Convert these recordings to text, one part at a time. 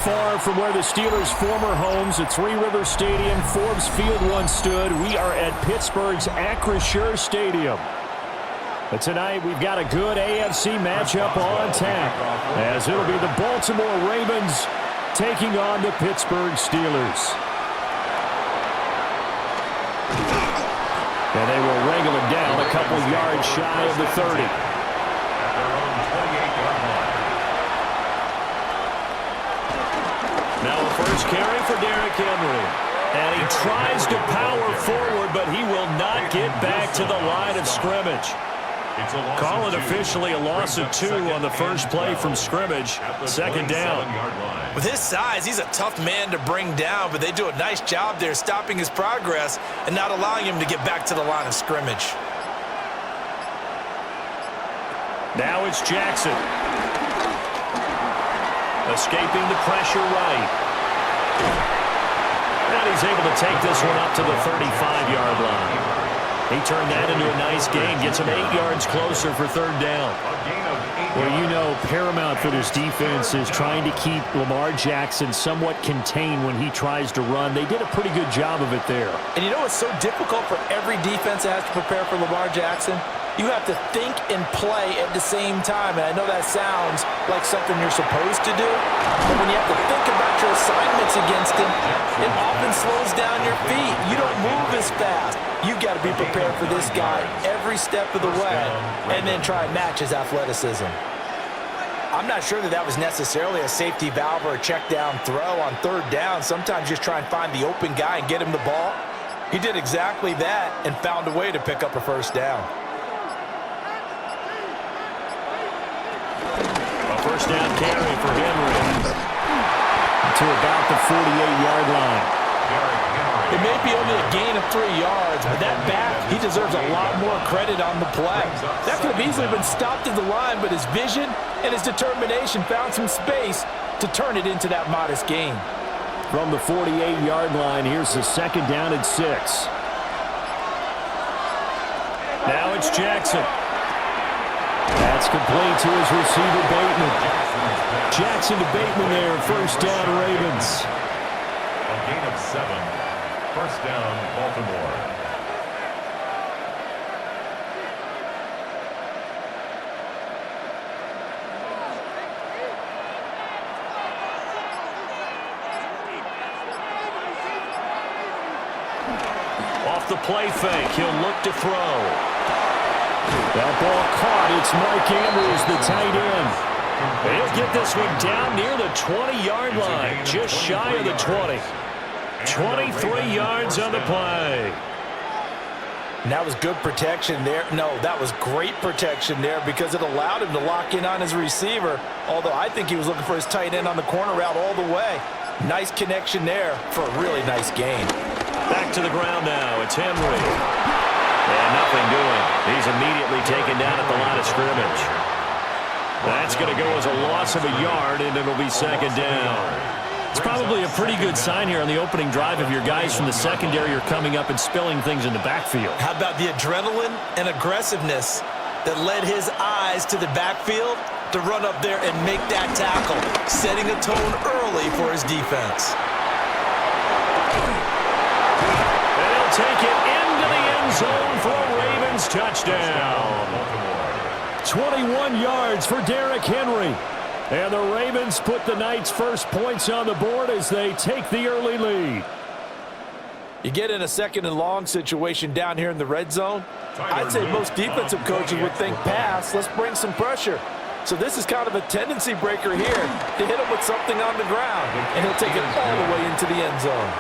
Far from where the Steelers' former homes at Three River Stadium, Forbes Field once stood, we are at Pittsburgh's Acrisure Stadium. But tonight we've got a good AFC matchup on tap, as it'll be the Baltimore Ravens taking on the Pittsburgh Steelers. And they will wrangle him down a couple yards shy of the 30. Now a first carry for Derrick Henry. And he tries to power forward, but he will not get back to the line of scrimmage. Call it officially a loss of 2 on the first play from scrimmage. Second down. With his size, he's a tough man to bring down, but they do a nice job there stopping his progress and not allowing him to get back to the line of scrimmage. Now it's Jackson. Escaping the pressure right. And he's able to take this one up to the 35-yard line. He turned that into a nice gain, gets him 8 yards closer for third down. Well, you know, paramount for this defense is trying to keep Lamar Jackson somewhat contained when he tries to run. They did a pretty good job of it there. And you know it's so difficult for every defense that has to prepare for Lamar Jackson? You have to think and play at the same time. And I know that sounds like something you're supposed to do, but when you have to think about your assignments against him, it often slows down your feet. You don't move as fast. You've got to be prepared for this guy every step of the way and then try and match his athleticism. I'm not sure that was necessarily a safety valve or a check down throw on third down. Sometimes just try and find the open guy and get him the ball. He did exactly that and found a way to pick up a first down. A first down carry for Henry to about the 48-yard line. It may be only a gain of 3 yards, but that back, he deserves a lot more credit on the play. That could have easily been stopped at the line, but his vision and his determination found some space to turn it into that modest gain. From the 48-yard line, here's the second down and 6. Now it's Jackson. That's complete to his receiver, Bateman. Jackson to Bateman there, first down, Ravens. A gain of 7. First down, Baltimore. Off the play fake, he'll look to throw. That ball caught. It's Mike Andrews, the tight end. He'll get this one down near the 20-yard line, just shy of the 20. 23 yards on the play. And that was good protection there. No, that was great protection there because it allowed him to lock in on his receiver, although I think he was looking for his tight end on the corner route all the way. Nice connection there for a really nice gain. Back to the ground now. It's Henry. And nothing doing. He's immediately taken down at the line of scrimmage. That's going to go as a loss of a yard, and it'll be second down. It's probably a pretty good sign here on the opening drive of your guys from the secondary are coming up and spilling things in the backfield. How about the adrenaline and aggressiveness that led his eyes to the backfield to run up there and make that tackle, setting a tone early for his defense. And he'll take it into the end zone for a Ravens touchdown. 21 yards for Derrick Henry. And the Ravens put the Knights' first points on the board as they take the early lead. You get in a second and long situation down here in the red zone, I'd say most defensive coaches would think pass, let's bring some pressure. So this is kind of a tendency breaker here to hit him with something on the ground, and he'll take it all the way into the end zone.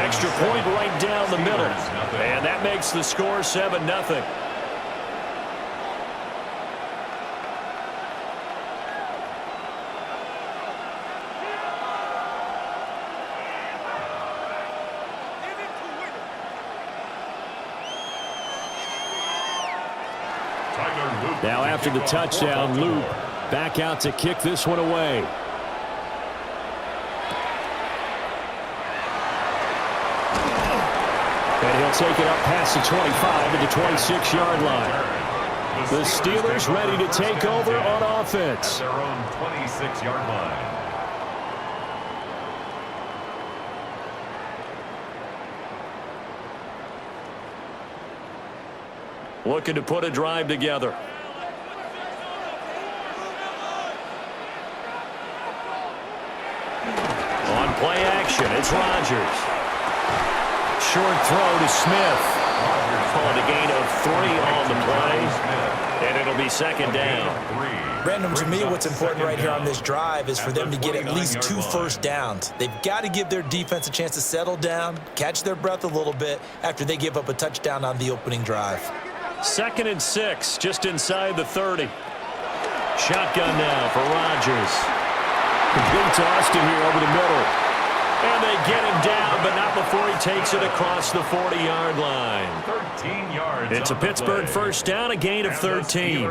Extra point right down the middle, and that makes the score 7-0. Now after the touchdown, Loop back out to kick this one away. And he'll take it up past the 25 to the 26-yard line. The Steelers ready to take over on offense. At their own 26-yard line. looking to put a drive together. On play action, it's Rodgers. Short throw to Smith. Call it a gain of 3 on the play, and it'll be second down. Brandon, to me, what's important right here on this drive is for them to get at least 2 first downs. They've got to give their defense a chance to settle down, catch their breath a little bit after they give up a touchdown on the opening drive. 2nd and 6, just inside the 30. Shotgun now for Rodgers. Complete to Austin here over the middle. And they get him down, but not before he takes it across the 40-yard line. 13 yards. It's a Pittsburgh first down, a gain of 13.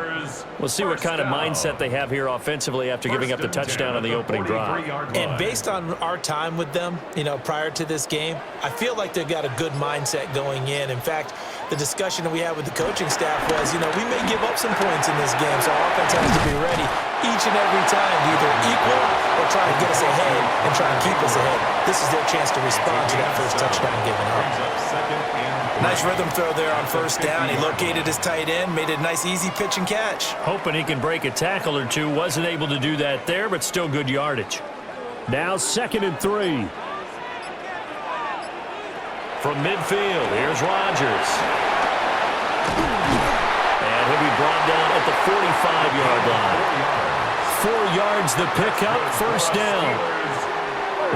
We'll see what kind of mindset they have here offensively after giving up the touchdown on the opening drive. And based on our time with them, prior to this game, I feel like they've got a good mindset going in. In fact, the discussion that we had with the coaching staff was, we may give up some points in this game, so our offense has to be ready each and every time to either equal or try to get us ahead and try and keep us ahead. This is their chance to respond to that first touchdown given up. Nice rhythm throw there on first down. He located his tight end, made a nice easy pitch and catch. Hoping he can break a tackle or two. Wasn't able to do that there, but still good yardage. Now 2nd and 3. From midfield, here's Rodgers. And he'll be brought down at the 45-yard line. 4 yards the pickup, first down.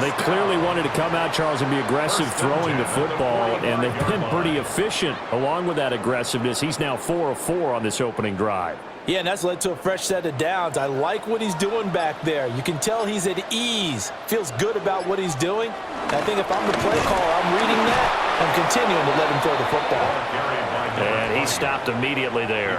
They clearly wanted to come out, Charles, and be aggressive throwing the football, and they've been pretty efficient along with that aggressiveness. He's now 4 of 4 on this opening drive. Yeah, and that's led to a fresh set of downs. I like what he's doing back there. You can tell he's at ease, feels good about what he's doing. And I think if I'm the play caller, I'm reading that and continuing to let him throw the football. And he stopped immediately there.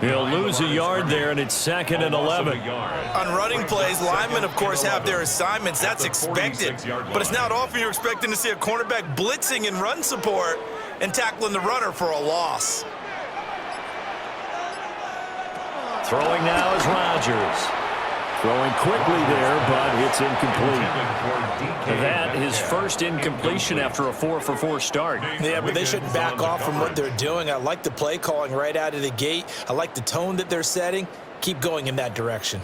He'll lose a yard there, and it's 2nd and 11. On running plays, linemen, of course, have their assignments. That's expected. But it's not often you're expecting to see a cornerback blitzing in run support and tackling the runner for a loss. Throwing now is Rodgers. Throwing quickly there, but it's incomplete. That his first incompletion after a 4-for-4 start. Yeah, but they shouldn't back off from what they're doing. I like the play calling right out of the gate. I like the tone that they're setting. Keep going in that direction.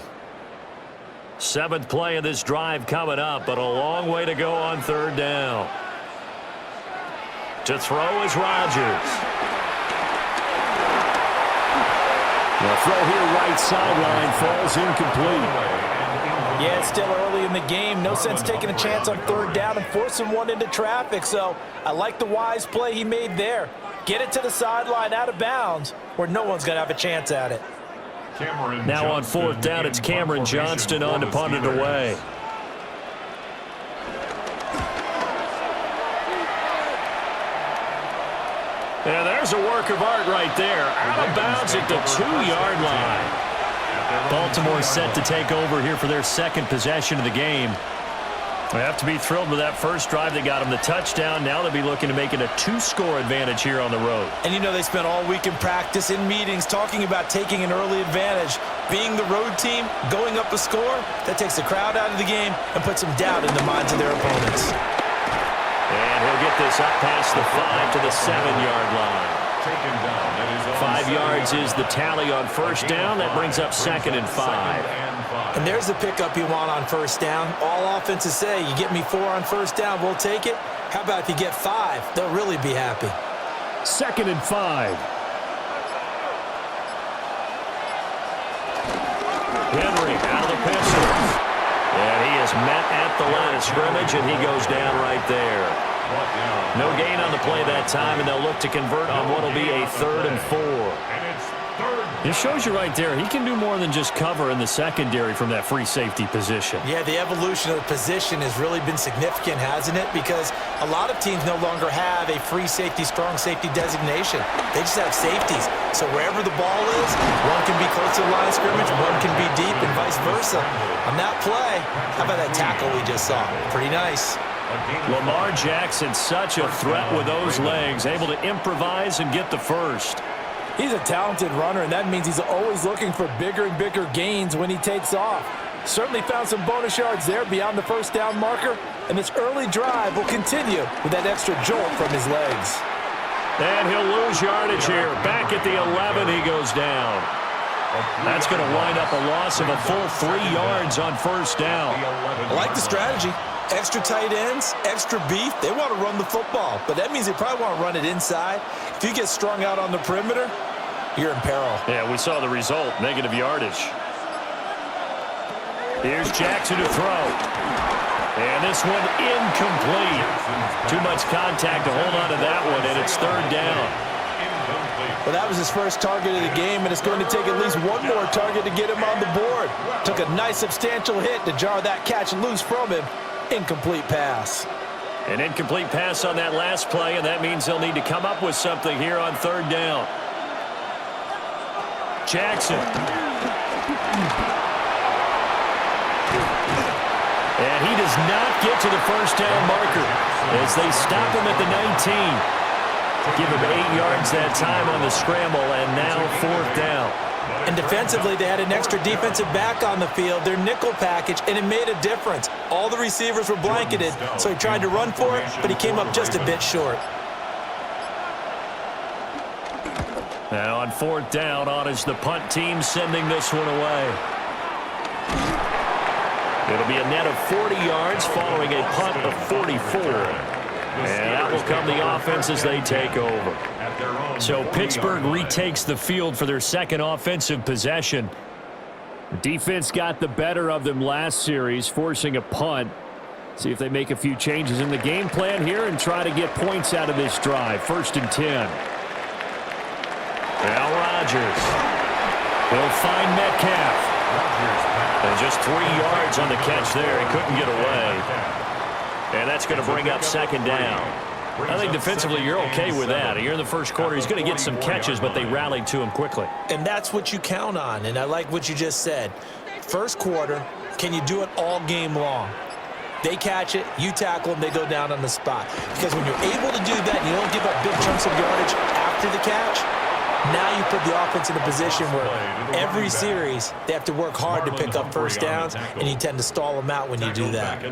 7th play of this drive coming up, but a long way to go on 3rd down. To throw is Rodgers. The throw here right sideline falls incomplete. Yeah, it's still early in the game. No sense taking a chance on 3rd down and forcing one into traffic. So I like the wise play he made there. Get it to the sideline out of bounds where no one's going to have a chance at it. Now on 4th down, it's Cameron Johnston on to punt it away. Yeah, there's a work of art right there. Out of bounds at the 2-yard line. Baltimore set to take over here for their 2nd possession of the game. They have to be thrilled with that first drive. They got them the touchdown. Now they'll be looking to make it a 2-score advantage here on the road. And they spent all week in practice, in meetings, talking about taking an early advantage. Being the road team, going up a score, that takes the crowd out of the game and puts some doubt in the minds of their opponents. And he'll get this up past the 5 to the 7-yard line. 5 yards is the tally on first down. That brings up 2nd and 5. And there's the pickup you want on first down. All offenses say, you get me 4 on first down, we'll take it. How about if you get 5? They'll really be happy. 2nd and 5. Henry out of the pistol. And he is met at the line of scrimmage, and he goes down right there. No gain on the play that time, and they'll look to convert on what will be a 3rd and 4. It shows you right there, he can do more than just cover in the secondary from that free safety position. Yeah, the evolution of the position has really been significant, hasn't it? Because a lot of teams no longer have a free safety, strong safety designation. They just have safeties. So wherever the ball is, one can be close to the line of scrimmage, one can be deep, and vice versa. On that play, how about that tackle we just saw? Pretty nice. Lamar Jackson, such a threat with those legs, able to improvise and get the first. He's a talented runner, and that means he's always looking for bigger and bigger gains when he takes off. Certainly found some bonus yards there beyond the first down marker, and this early drive will continue with that extra jolt from his legs. And he'll lose yardage here. Back at the 11, he goes down. That's going to wind up a loss of a full 3 yards on first down. I like the strategy. Extra tight ends, extra beef. They want to run the football, but that means they probably want to run it inside. If you get strung out on the perimeter, you're in peril. Yeah, we saw the result, negative yardage. Here's Jackson to throw. And this one incomplete. Too much contact to hold on to that one, and it's third down. Well, that was his first target of the game, and it's going to take at least one more target to get him on the board. Took a nice substantial hit to jar that catch loose from him. Incomplete pass. An incomplete pass on that last play, and that means they'll need to come up with something here on third down. Jackson. And he does not get to the first down marker as they stop him at the 19. Give him 8 yards that time on the scramble, and now fourth down. And defensively, they had an extra defensive back on the field, their nickel package, and it made a difference. All the receivers were blanketed, so he tried to run for it, but he came up just a bit short. Now on fourth down, on is the punt team sending this one away. It'll be a net of 40 yards following a punt of 44. And that will come the offense as they take over. So Pittsburgh retakes the field for their second offensive possession. The defense got the better of them last series, forcing a punt. See if they make a few changes in the game plan here and try to get points out of this drive. First and 10. Now Rodgers. He'll find Metcalf. And just 3 yards on the catch there. He couldn't get away. And that's going to bring up second down. I think defensively you're okay with that. You're in the first quarter. He's going to get some catches, but they rallied to him quickly. And that's what you count on, and I like what you just said. First quarter, can you do it all game long? They catch it, you tackle them, they go down on the spot. Because when you're able to do that and you don't give up big chunks of yardage after the catch, now you put the offense in a position where every series they have to work hard to pick up first downs, and you tend to stall them out when you do that.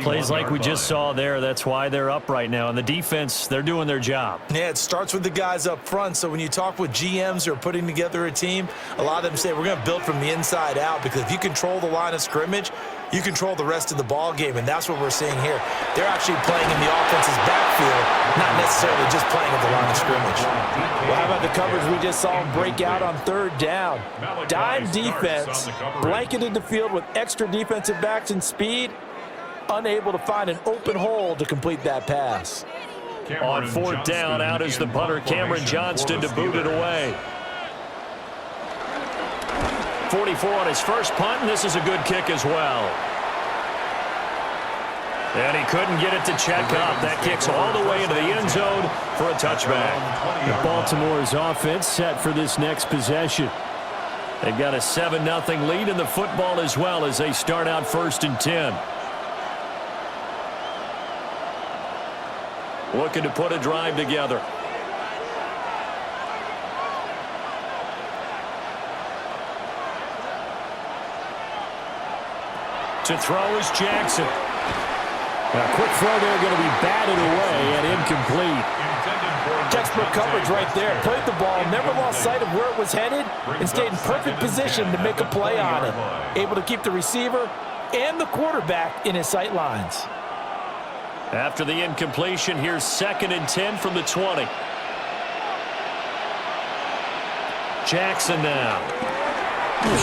Plays like we just saw there, that's why they're up right now. And the defense, they're doing their job. Yeah, it starts with the guys up front. So when you talk with GMs who are putting together a team, a lot of them say we're going to build from the inside out, because if you control the line of scrimmage, you control the rest of the ball game, and that's what we're seeing here. They're actually playing in the offense's backfield, not necessarily just playing at the line of scrimmage. Well, how about the coverage we just saw him break out on third down? Dime defense, blanketed the field with extra defensive backs and speed, unable to find an open hole to complete that pass. On fourth down, out is the punter, Cameron Johnston, to boot it away. 44 on his first punt, and this is a good kick as well. And he couldn't get it to check up. That kicks all the way into the end zone for a touchback. Baltimore's offense set for this next possession. They've got a 7-0 lead in the football as well as they start out first and 10. Looking to put a drive together. To throw is Jackson. A quick throw there, going to be batted away and incomplete. Textbook coverage right there. Played the ball, never lost sight of where it was headed, and stayed in perfect position to make a play on it. Able to keep the receiver and the quarterback in his sight lines. After the incompletion, here's second and 10 from the 20. Jackson now.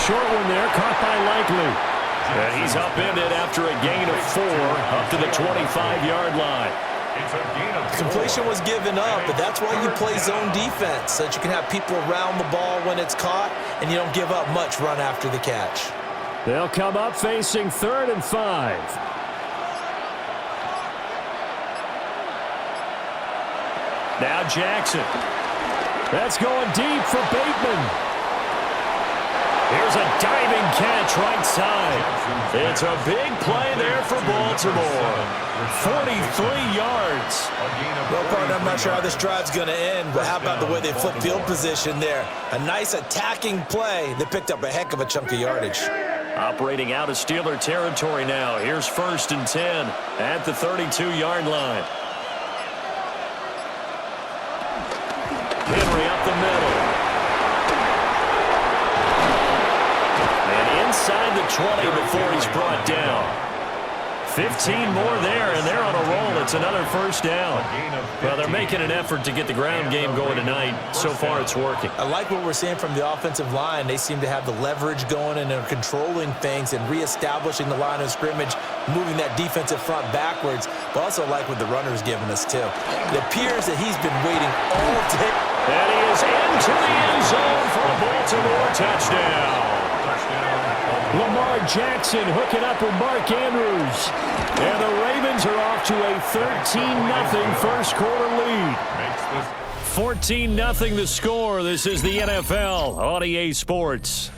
Short one there, caught by Likely. And he's upended after a gain of 4 up to the 25-yard line. Completion was given up, but that's why you play zone defense, so that you can have people around the ball when it's caught, and you don't give up much run after the catch. They'll come up facing 3rd and 5. Now Jackson. That's going deep for Bateman. Here's a diving catch right side. It's a big play there for Baltimore. 43 yards. Well, partner, I'm not sure how this drive's going to end, but how about the way they flip field position there? A nice attacking play that picked up a heck of a chunk of yardage. Operating out of Steeler territory now. Here's first and 10 at the 32-yard line. 20 before he's brought down. 15 more there, and they're on a roll. It's another first down. Well, they're making an effort to get the ground game going tonight. So far, it's working. I like what we're seeing from the offensive line. They seem to have the leverage going, and they're controlling things and reestablishing the line of scrimmage, moving that defensive front backwards. But also like what the runner's giving us, too. It appears that he's been waiting all day. And he is into the end zone for a Baltimore touchdown. Lamar Jackson hooking up with Mark Andrews. And the Ravens are off to a 13-0 first quarter lead. 14-0 the score. This is the NFL on EA Sports.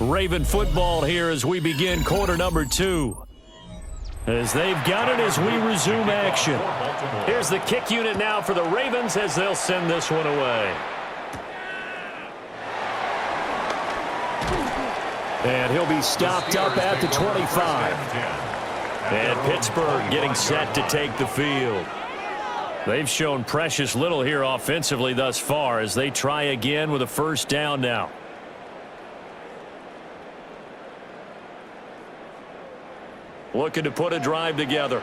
Raven football here as we begin quarter number 2. As they've got it as we resume action. Here's the kick unit now for the Ravens as they'll send this one away. And he'll be stopped up at the 25. And Pittsburgh getting set to take the field. They've shown precious little here offensively thus far as they try again with a first down now. Looking to put a drive together.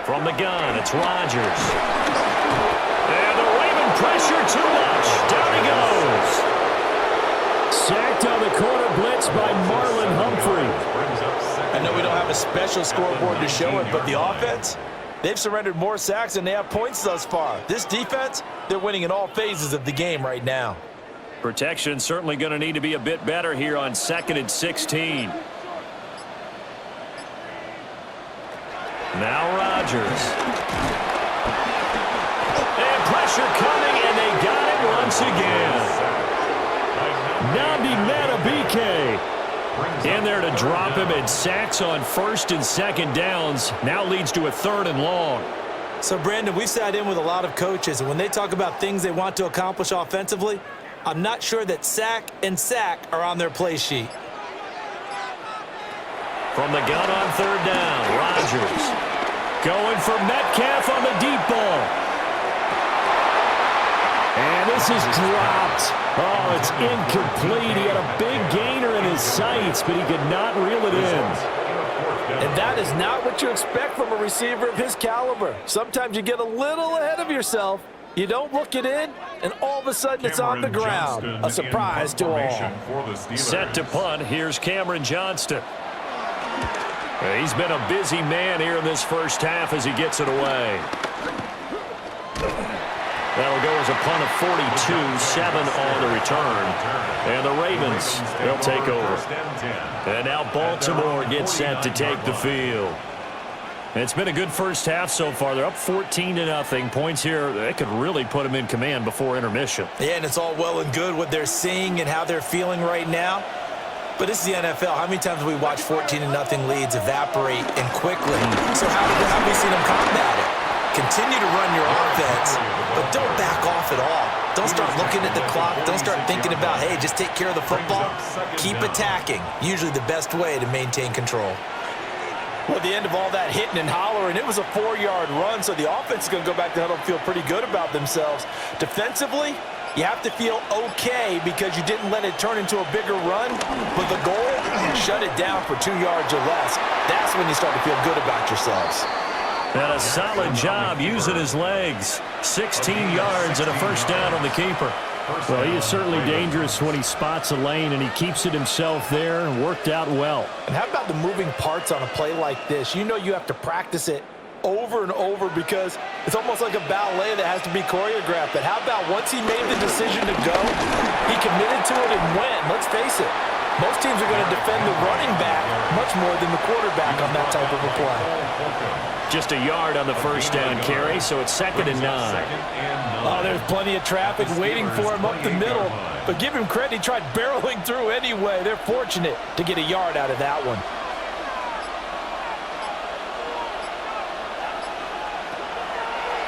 From the gun, it's Rodgers. And the Raven pressure too much. Down he goes. Sacked on the corner blitz by Marlon Humphrey. I know we don't have a special scoreboard to show it, but the offense, they've surrendered more sacks than they have points thus far. This defense, they're winning in all phases of the game right now. Protection certainly going to need to be a bit better here on 2nd and 16. Now Rodgers. And pressure coming, and they got it once again. Nnamdi Madubuike in there to drop him, and sacks on 1st and 2nd downs. Now leads to a 3rd and long. So, Brandon, we've sat in with a lot of coaches, and when they talk about things they want to accomplish offensively, I'm not sure that sack and sack are on their play sheet. From the gun on 3rd down, Rodgers going for Metcalf on the deep ball. And this is dropped. Oh, it's incomplete. He had a big gainer in his sights, but he could not reel it in. And that is not what you expect from a receiver of his caliber. Sometimes you get a little ahead of yourself. You don't look it in, and all of a sudden it's on the ground. A surprise to all. Set to punt. Here's Cameron Johnston. He's been a busy man here in this first half as he gets it away. That'll go as a punt of 42, 7 on the return. And the Ravens, they'll take over. And now Baltimore gets set to take the field. It's been a good first half so far. They're up 14-0. Points here, they could really put them in command before intermission. Yeah, and it's all well and good what they're seeing and how they're feeling right now. But this is the NFL. How many times have we watched 14-0 leads evaporate and quickly? So how have we seen them combat it? Continue to run your offense, but don't back off at all. Don't start looking at the clock. Don't start thinking about, hey, just take care of the football. Keep attacking. Usually the best way to maintain control. Well, at the end of all that hitting and hollering, it was a 4-yard run, so the offense is going to go back to huddle and feel pretty good about themselves. Defensively, you have to feel okay because you didn't let it turn into a bigger run, but the goal, shut it down for 2 yards or less. That's when you start to feel good about yourselves. And a solid job using his legs. 16 yards and a first down on the keeper. Well, he is certainly dangerous when he spots a lane, and he keeps it himself there and worked out well. And how about the moving parts on a play like this? You know you have to practice it over and over because it's almost like a ballet that has to be choreographed. But how about once he made the decision to go, he committed to it and went. Let's face it, most teams are going to defend the running back much more than the quarterback on that type of a play. Just a yard on the first down carry, so it's 2nd and 9. Oh, there's plenty of traffic waiting for him up the middle. But give him credit, he tried barreling through anyway. They're fortunate to get a yard out of that one.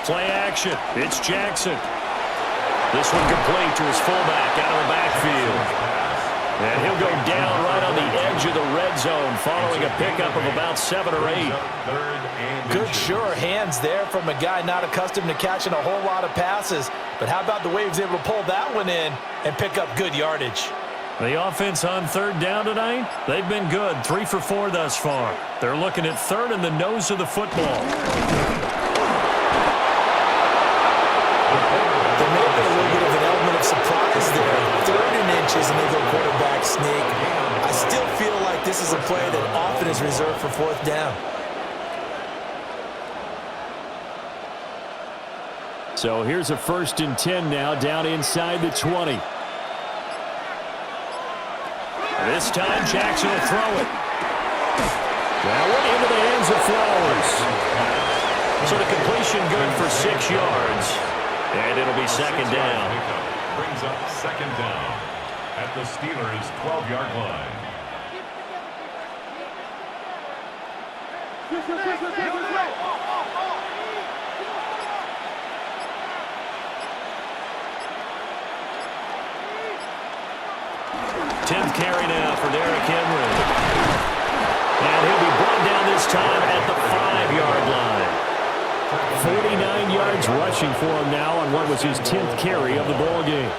Play action. It's Jackson. This one complete to his fullback out of the backfield. And he'll go down right on the edge of the red zone following a pickup of about 7 or 8. Good, sure hands there from a guy not accustomed to catching a whole lot of passes. But how about the way he was able to pull that one in and pick up good yardage? The offense on third down tonight, they've been good. 3 for 4 thus far. They're looking at third in the nose of the football. There may have been a little bit of an element of surprise there. 3rd and inches, and they go quarterback sneak. I still feel like this is a play that often is reserved for 4th down. So here's a 1st and 10 now, down inside the 20. This time, Jackson will throw it. That one into the hands of Flowers. So the completion good for 6 yards. And it'll be 2nd down. Brings up 2nd down at the Steelers' 12-yard line. Tenth carry now for Derrick Henry. And he'll be brought down this time at the 5-yard line. 49 yards rushing for him now on what was his 10th carry of the ball game.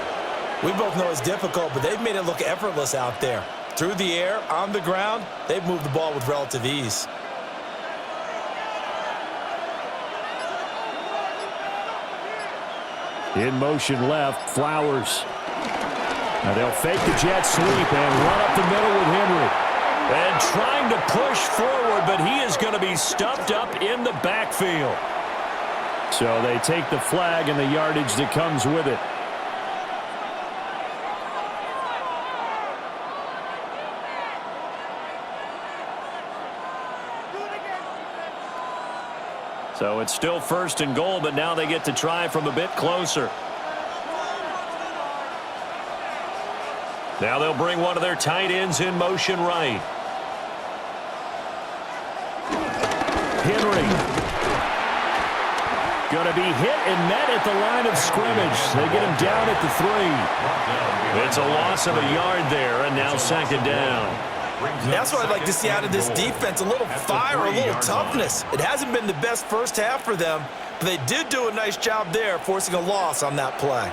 We both know it's difficult, but they've made it look effortless out there. Through the air, on the ground, they've moved the ball with relative ease. In motion left, Flowers. Now they'll fake the jet sweep and run up the middle with Henry. And trying to push forward, but he is going to be stuffed up in the backfield. So they take the flag and the yardage that comes with it. So it's still 1st and goal, but now they get to try from a bit closer. Now they'll bring one of their tight ends in motion right. Henry. Going to be hit and met at the line of scrimmage. They get him down at the 3. It's a loss of a yard there, and now 2nd down. And that's what I'd like to see out of this defense, a little fire, a little toughness. It hasn't been the best first half for them, but they did do a nice job there, forcing a loss on that play.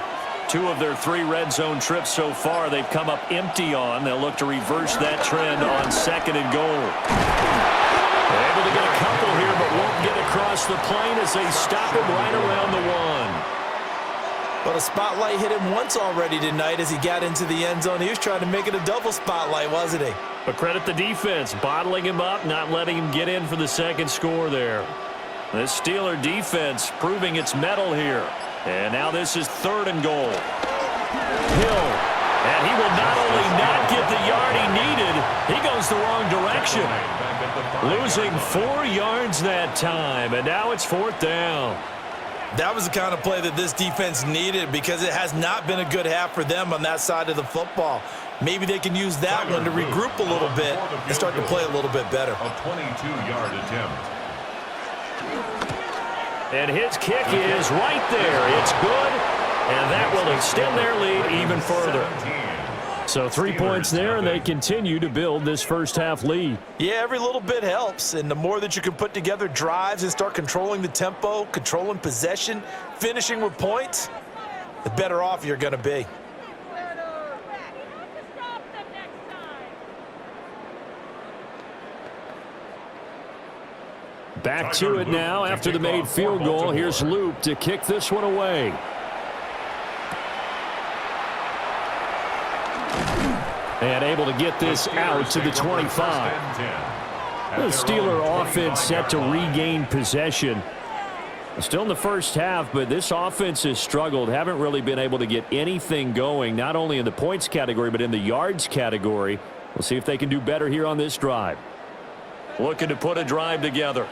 2 of their 3 red zone trips so far they've come up empty on. They'll look to reverse that trend on 2nd and goal. They're able to get a couple here, but won't get across the plane as they stop him right around the 1. But a spotlight hit him once already tonight as he got into the end zone. He was trying to make it a double spotlight, wasn't he? But credit the defense, bottling him up, not letting him get in for the 2nd score there. This Steeler defense proving its mettle here. And now this is 3rd and goal. Hill. And he will not only not get the yard he needed, he goes the wrong direction. Losing 4 yards that time, and now it's 4th down. That was the kind of play that this defense needed because it has not been a good half for them on that side of the football. Maybe they can use that one to regroup a little bit and start to play a little bit better. A 22-yard attempt. And his kick is right there. It's good, and that will extend their lead even further. So 3 points there, and they continue to build this first half lead. Yeah, every little bit helps, and the more that you can put together drives and start controlling the tempo, controlling possession, finishing with points, the better off you're going to be. Back to it now after the made field goal. Here's Loop to kick this one away. And able to get this out to the 25. The Steeler offense set to regain possession. Still in the first half, but this offense has struggled. Haven't really been able to get anything going, not only in the points category, but in the yards category. We'll see if they can do better here on this drive. Looking to put a drive together.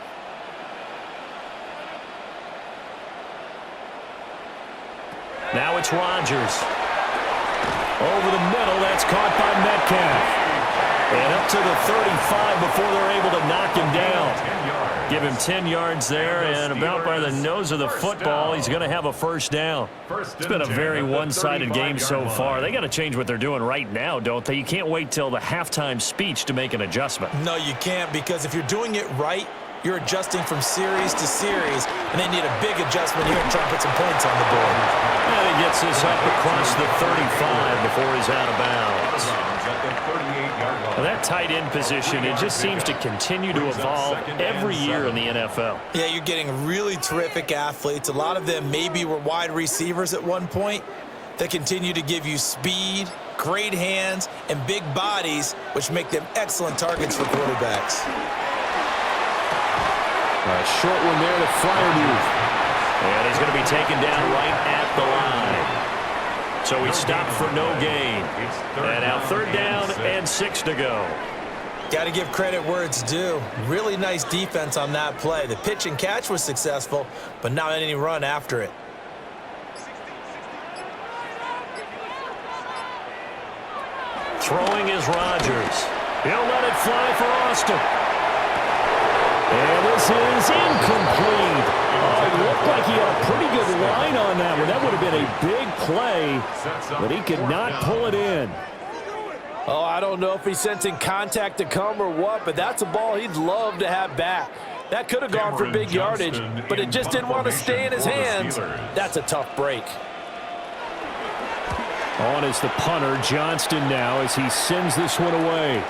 Now it's Rodgers. Over the middle, that's caught by Metcalf. And up to the 35 before they're able to knock him down. Give him 10 yards there, and about by the nose of the football, he's going to have a first down. It's been a very one-sided game so far. They got to change what they're doing right now, don't they? You can't wait till the halftime speech to make an adjustment. No, you can't, because if you're doing it right, you're adjusting from series to series, and they need a big adjustment here and try to put some points on the board. And he gets this up across the 35 before he's out of bounds. Well, that tight end position, it just seems to continue to evolve every year in the NFL. Yeah, you're getting really terrific athletes. A lot of them maybe were wide receivers at one point. They continue to give you speed, great hands, and big bodies, which make them excellent targets for quarterbacks. A short one there, the flyer move. And he's going to be taken down right at the line. So he stopped for no gain. And now 3rd down and 6 to go. Got to give credit where it's due. Really nice defense on that play. The pitch and catch was successful, but not any run after it. Throwing is Rodgers. He'll let it fly for Austin. And this is incomplete. Oh, it looked like he had a pretty good line on that one. That would have been a big play, but he could not pull it in. Oh, I don't know if he's sensing contact to come or what, but that's a ball he'd love to have back. That could have gone for big yardage, but it just didn't want to stay in his hands. That's a tough break. On is the punter, Johnston, now as he sends this one away.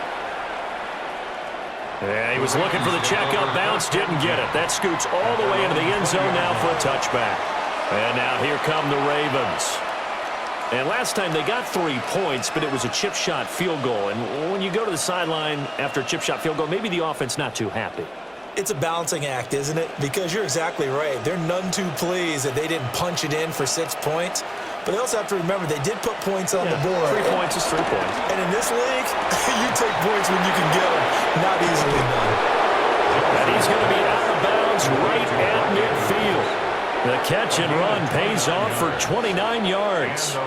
Yeah, he was looking for the checkup bounce, didn't get it. That scoots all the way into the end zone now for a touchback. And now here come the Ravens. And last time they got 3 points, but it was a chip shot field goal. And when you go to the sideline after a chip shot field goal, maybe the offense not too happy. It's a balancing act, isn't it? Because you're exactly right. They're none too pleased that they didn't punch it in for 6 points. But they also have to remember they did put points on the board. 3 points is 3 points. And in this league, you take points when you can get them, not easily done. And he's going to be out of bounds right at midfield. The catch and run pays off for 29 yards.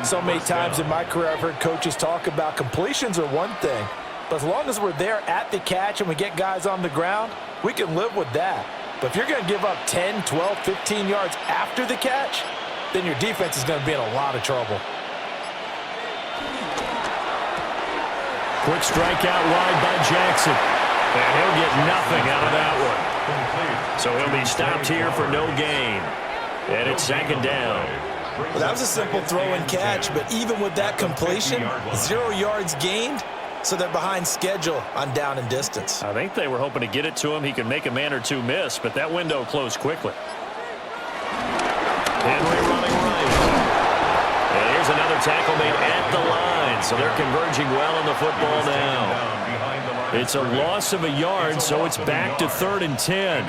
So many times in my career I've heard coaches talk about completions are one thing. But as long as we're there at the catch and we get guys on the ground, we can live with that. But if you're going to give up 10, 12, 15 yards after the catch, then your defense is going to be in a lot of trouble. Quick strike out wide by Jackson. And he'll get nothing out of that one. So he'll be stopped here for no gain. And it's 2nd down. Well, that was a simple throw and catch, but even with that completion, 0 yards gained, so they're behind schedule on down and distance. I think they were hoping to get it to him. He could make a man or two miss, but that window closed quickly. Henry running right. And here's another tackle made at the line, so they're converging well on the football now. It's a loss of a yard, so it's back to 3rd and 10.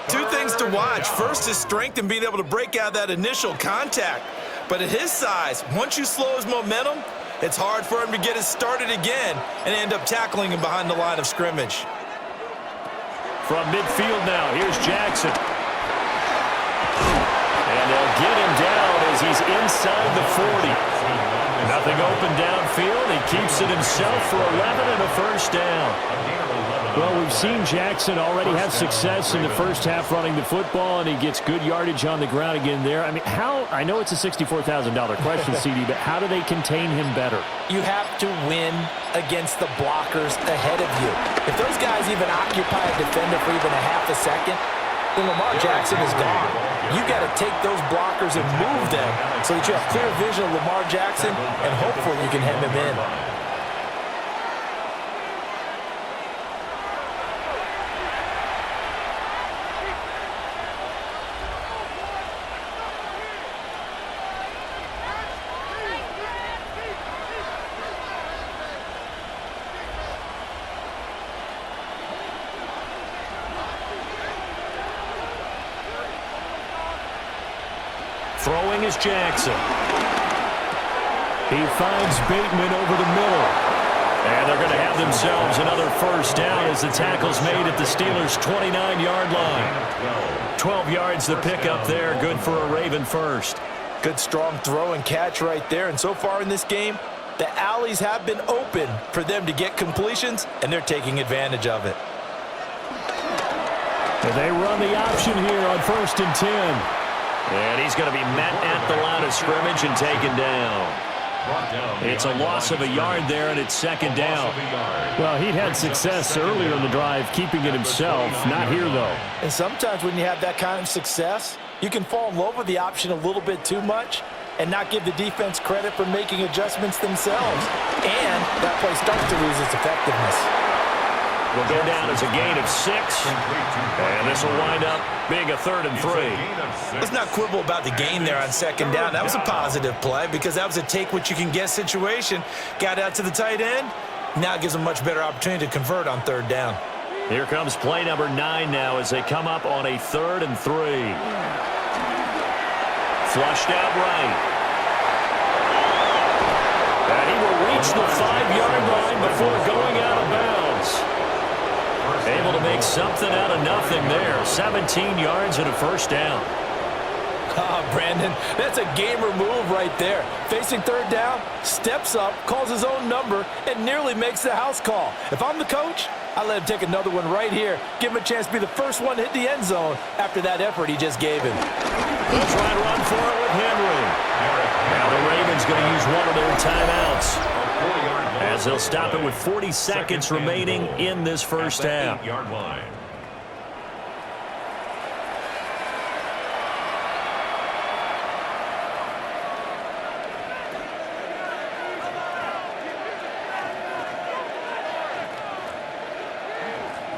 2 things to watch. First, his strength and being able to break out that initial contact. But at his size, once you slow his momentum, it's hard for him to get it started again and end up tackling him behind the line of scrimmage. From midfield now, here's Jackson. And they'll get him down as he's inside the 40. Nothing open downfield. He keeps it himself for 11 and a first down. Well, we've seen Jackson already have success in the first half running the football, and he gets good yardage on the ground again there. I mean, I know it's a $64,000 question, CD, but how do they contain him better? You have to win against the blockers ahead of you. If those guys even occupy a defender for even a half a second, then Lamar Jackson is gone. You got to take those blockers and move them so that you have clear vision of Lamar Jackson, and hopefully you can hem him in. Throwing is Jackson. He finds Bateman over the middle. And they're going to have themselves another first down as the tackle's made at the Steelers' 29-yard line. 12 yards the pickup there. Good for a Raven first. Good strong throw and catch right there. And so far in this game, the alleys have been open for them to get completions, and they're taking advantage of it. And they run the option here on 1st and 10. And he's going to be met at the line of scrimmage and taken down. It's a loss of a yard there, and it's 2nd down. Well, he'd had success earlier in the drive keeping it himself. Not here, though. And sometimes when you have that kind of success, you can fall in love with the option a little bit too much and not give the defense credit for making adjustments themselves. And that play starts to lose its effectiveness. Will go down as a gain of 6. And this will wind up being a 3rd and 3. Let's not quibble about the gain there on 2nd down. That was a positive play because that was a take-what-you-can-get situation. Got out to the tight end. Now it gives them a much better opportunity to convert on 3rd down. Here comes play number 9 now as they come up on a 3rd and 3. Flushed out right. And he will reach the 5-yard line before going out of bounds. Able to make something out of nothing there. 17 yards and a 1st down. Brandon, that's a gamer move right there. Facing 3rd down, steps up, calls his own number, and nearly makes the house call. If I'm the coach, I let him take another one right here. Give him a chance to be the first one to hit the end zone after that effort he just gave him. They'll try and run for it with Henry. Now the Ravens going to use one of their timeouts as they'll stop it with 40 seconds remaining in this first half.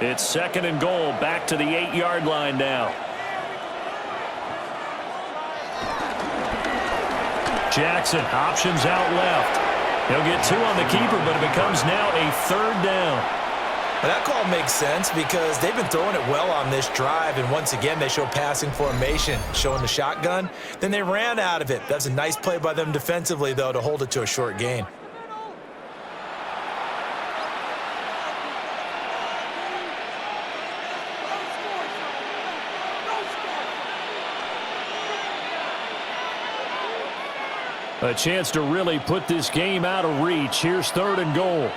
It's 2nd and goal, back to the 8-yard line now. Jackson, options out left. He'll get 2 on the keeper, but it becomes now a 3rd down. Well, that call makes sense because they've been throwing it well on this drive, and once again they show passing formation, showing the shotgun. Then they ran out of it. That's a nice play by them defensively, though, to hold it to a short gain. A chance to really put this game out of reach. Here's 3rd and goal.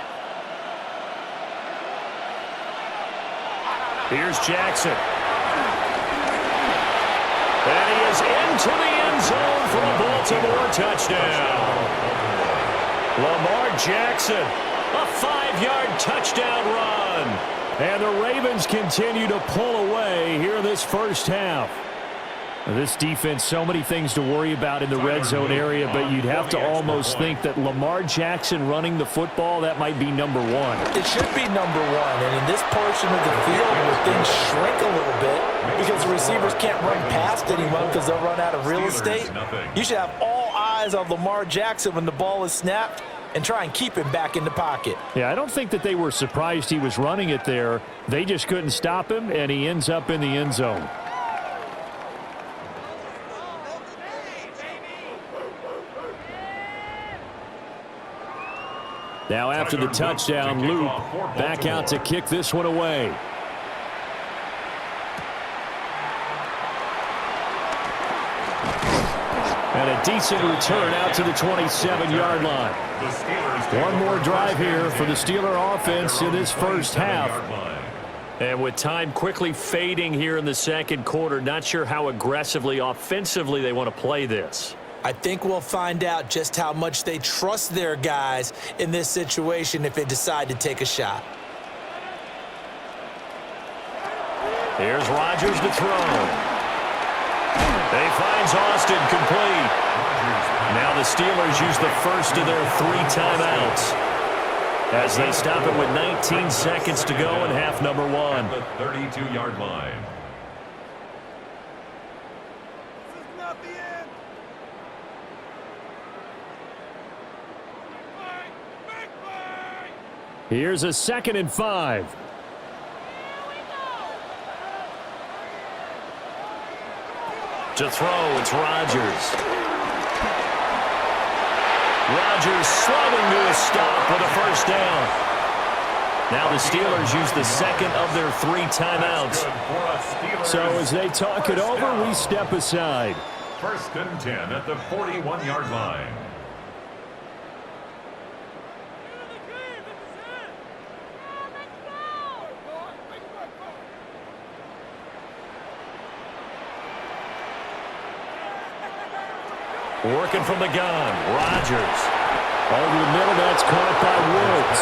Here's Jackson. And he is into the end zone for a Baltimore touchdown. Lamar Jackson, a 5-yard touchdown run. And the Ravens continue to pull away here in this first half. This defense, so many things to worry about in the red zone area, but you'd have to almost think that Lamar Jackson running the football, that might be number 1. It should be number 1, and in this portion of the field where things shrink a little bit because the receivers can't run past anyone because they'll run out of real estate, you should have all eyes on Lamar Jackson when the ball is snapped and try and keep him back in the pocket. Yeah, I don't think that they were surprised he was running it there. They just couldn't stop him, and he ends up in the end zone. Now after the touchdown, Loop back out to kick this one away. And a decent return out to the 27-yard line. One more drive here for the Steeler offense in this first half. And with time quickly fading here in the 2nd quarter, not sure how aggressively, offensively they want to play this. I think we'll find out just how much they trust their guys in this situation if they decide to take a shot. Here's Rodgers to throw. He finds Austin complete. Now the Steelers use the first of their 3 timeouts as they stop it with 19 seconds to go in half number 1. At the 32-yard line. Here's a 2nd and 5. To throw, it's Rodgers. Rodgers slugging to a stop with a 1st down. Now the Steelers use the 2nd of their 3 timeouts. So as they talk it over, we step aside. 1st and 10 at the 41-yard line. Working from the gun, Rodgers. Over the middle, that's caught by Woods.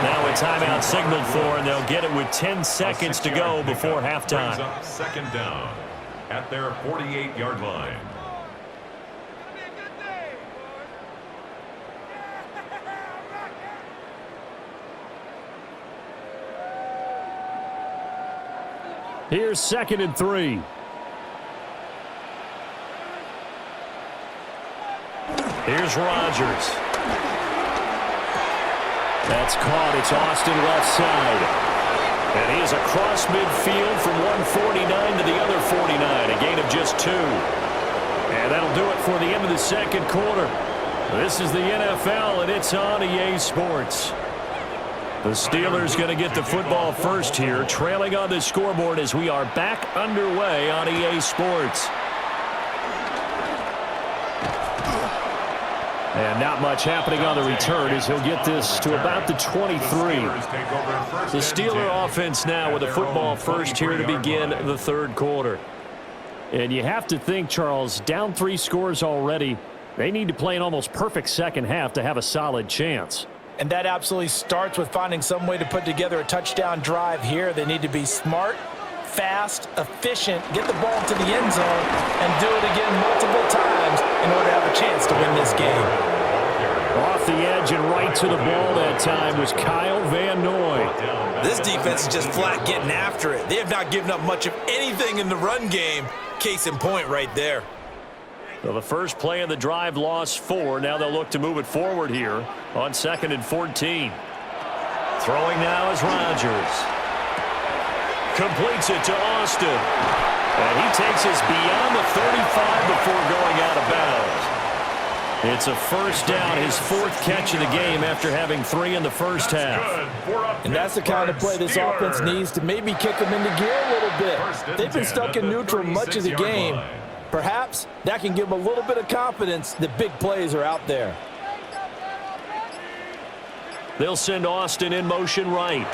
Now a timeout signaled for, and they'll get it with 10 seconds to go before Brings halftime. up second down at their 48-yard line. Here's 2nd and 3. Here's Rodgers. That's caught. It's Austin left side. And he is across midfield from 149 to the other 49, a gain of just 2. And that'll do it for the end of the second quarter. This is the NFL, and it's on EA Sports. The Steelers going to get the football first here, trailing on the scoreboard as we are back underway on EA Sports. And not much happening on the return as he'll get this to about the 23. The Steeler offense now with the football first here to begin the third quarter. And you have to think, Charles, down 3 scores already. They need to play an almost perfect second half to have a solid chance. And that absolutely starts with finding some way to put together a touchdown drive here. They need to be smart, fast, efficient, get the ball to the end zone, and do it again multiple times in order to have a chance to win this game. Off the edge and right to the ball that time was Kyle Van Noy. This defense is just flat getting after it. They have not given up much of anything in the run game. Case in point right there. Well, the first play of the drive lost 4. Now they'll look to move it forward here on 2nd and 14. Throwing now is Rodgers. Completes it to Austin. And he takes us beyond the 35 before going out of bounds. It's a first down, his 4th catch of the game after having 3 in the first half. And that's the kind of play this offense needs to maybe kick them into gear a little bit. They've been stuck in neutral much of the game. Perhaps that can give them a little bit of confidence that big plays are out there. They'll send Austin in motion right.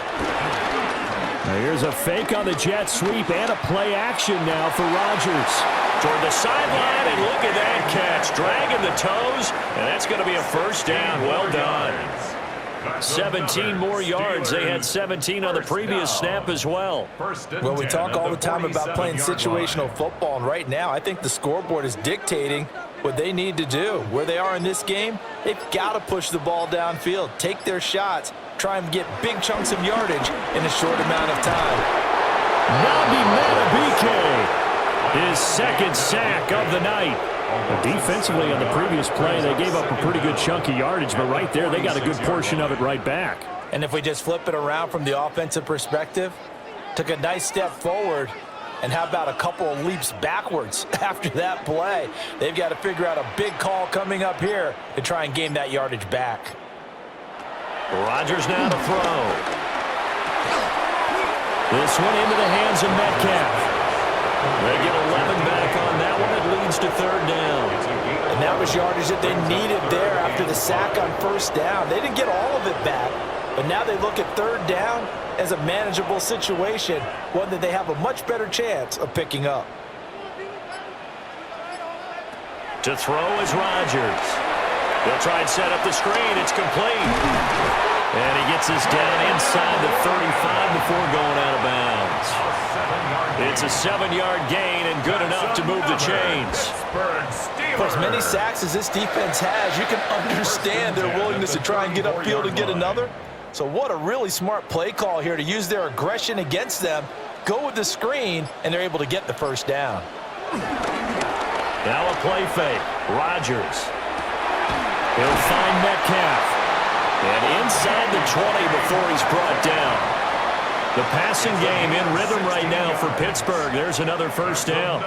Now here's a fake on the jet sweep and a play action now for Rodgers. Toward the sideline, and look at that catch. Dragging the toes, and that's going to be a first down. Well done. 17 more yards. They had 17 on the previous snap as well. Well, we talk all the time about playing situational football, and right now I think the scoreboard is dictating what they need to do. Where they are in this game, they've got to push the ball downfield, take their shots, try and get big chunks of yardage in a short amount of time. Nabi Matabike, his 2nd sack of the night. Defensively on the previous play, they gave up a pretty good chunk of yardage, but right there, they got a good portion of it right back. And if we just flip it around from the offensive perspective, took a nice step forward, and how about a couple of leaps backwards after that play? They've got to figure out a big call coming up here to try and gain that yardage back. Rodgers now to throw. This one into the hands of Metcalf. They get 11 back on that one. It leads to 3rd down. And that was yardage that they needed there after the sack on 1st down. They didn't get all of it back, but now they look at 3rd down as a manageable situation, one that they have a much better chance of picking up. To throw is Rodgers. They'll try and set up the screen. It's complete. And he gets us down inside the 35 before going out of bounds. It's a 7-yard gain and good enough to move the chains. For as many sacks as this defense has, you can understand their willingness to try and get upfield and get another. So what a really smart play call here to use their aggression against them, go with the screen, and they're able to get the 1st down. Now a play fake. Rodgers. He'll find Metcalf. And inside the 20 before he's brought down. The passing game in rhythm right now for Pittsburgh. There's another 1st down.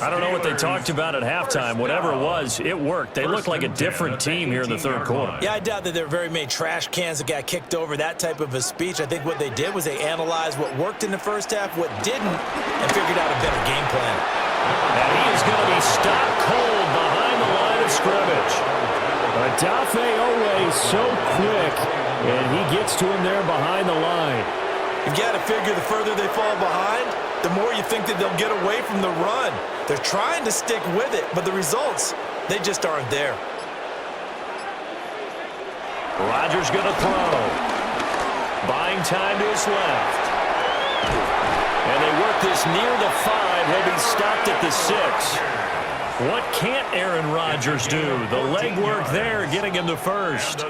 I don't know what they talked about at halftime. Whatever it was, it worked. They look like a different team here in the 3rd quarter. Yeah, I doubt that there are very many trash cans that got kicked over, that type of a speech. I think what they did was they analyzed what worked in the 1st half, what didn't, and figured out a better game plan. And he is going to be stopped cold behind the line of scrimmage. Adafe Owe so quick, and he gets to him there behind the line. You've got to figure the further they fall behind, the more you think that they'll get away from the run. They're trying to stick with it, but the results They just aren't there. Rodgers going to throw. Buying time to his left. And they work this near the 5. He'll be stopped at the 6. What can't Aaron Rodgers do? The leg work there, getting him the first.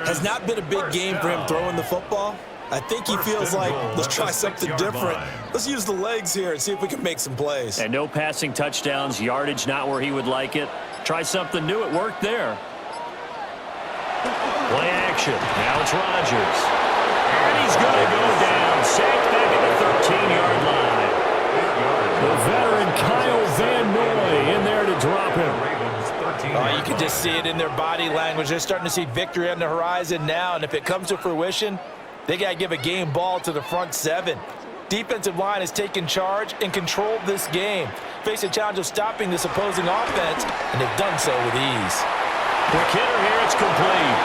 Has not been a big game for him throwing the football. I think he feels like, let's try something different. Let's use the legs here and see if we can make some plays. And no passing touchdowns, yardage not where he would like it. Try something new, it worked there. Play action. Now it's Rodgers. And he's going to go down. Sacked back at the 13-yard line. The veteran Kyle Van Noy in there to drop him. You can just see it in their body language. They're starting to see victory on the horizon now, and if it comes to fruition, they got to give a game ball to the front 7. Defensive line has taken charge and controlled this game. Face a challenge of stopping this opposing offense, and they've done so with ease. Quick hitter here, it's complete.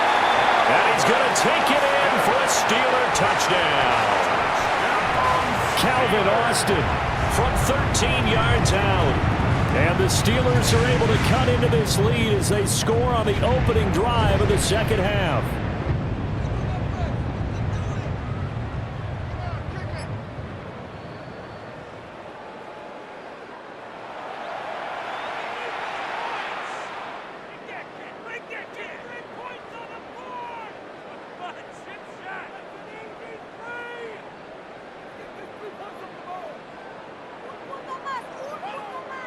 And he's going to take it in for a Steeler touchdown. Calvin Austin From 13 yards out. And the Steelers are able to cut into this lead as they score on the opening drive of the second half.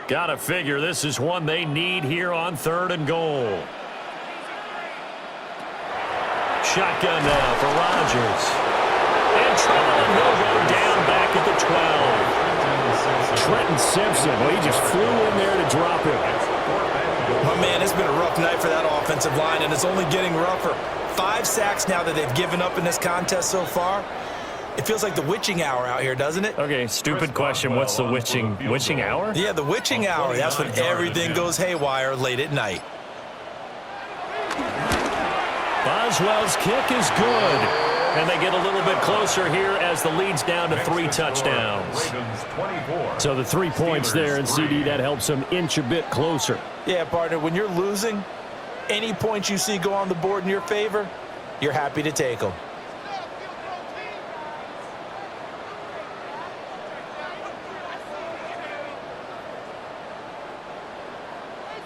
Gotta figure this is one they need here on 3rd and goal. Shotgun now for Rodgers. And Trevor will go down back at the 12. Trenton Simpson, well, he just flew in there to drop him. Oh, man, it's been a rough night for that offensive line, and it's only getting rougher. 5 sacks now that they've given up in this contest so far. It feels like the witching hour out here, doesn't it? Okay, stupid question. What's the witching hour? Yeah, the witching hour. That's when everything goes haywire late at night. Boswell's kick is good. And they get a little bit closer here as the lead's down to 3 touchdowns. So the 3 points there, and CD, that helps them inch a bit closer. Yeah, partner, when you're losing, any points you see go on the board in your favor, you're happy to take them.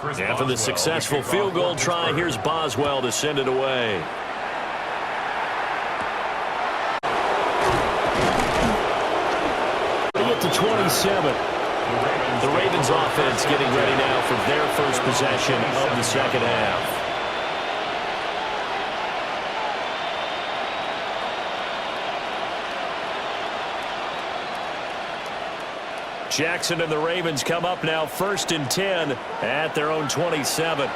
After the successful field goal try, here's Boswell to send it away. They get to 27. The Ravens offense getting ready now for their first possession of the second half. Jackson and the Ravens come up now 1st and 10 at their own 27.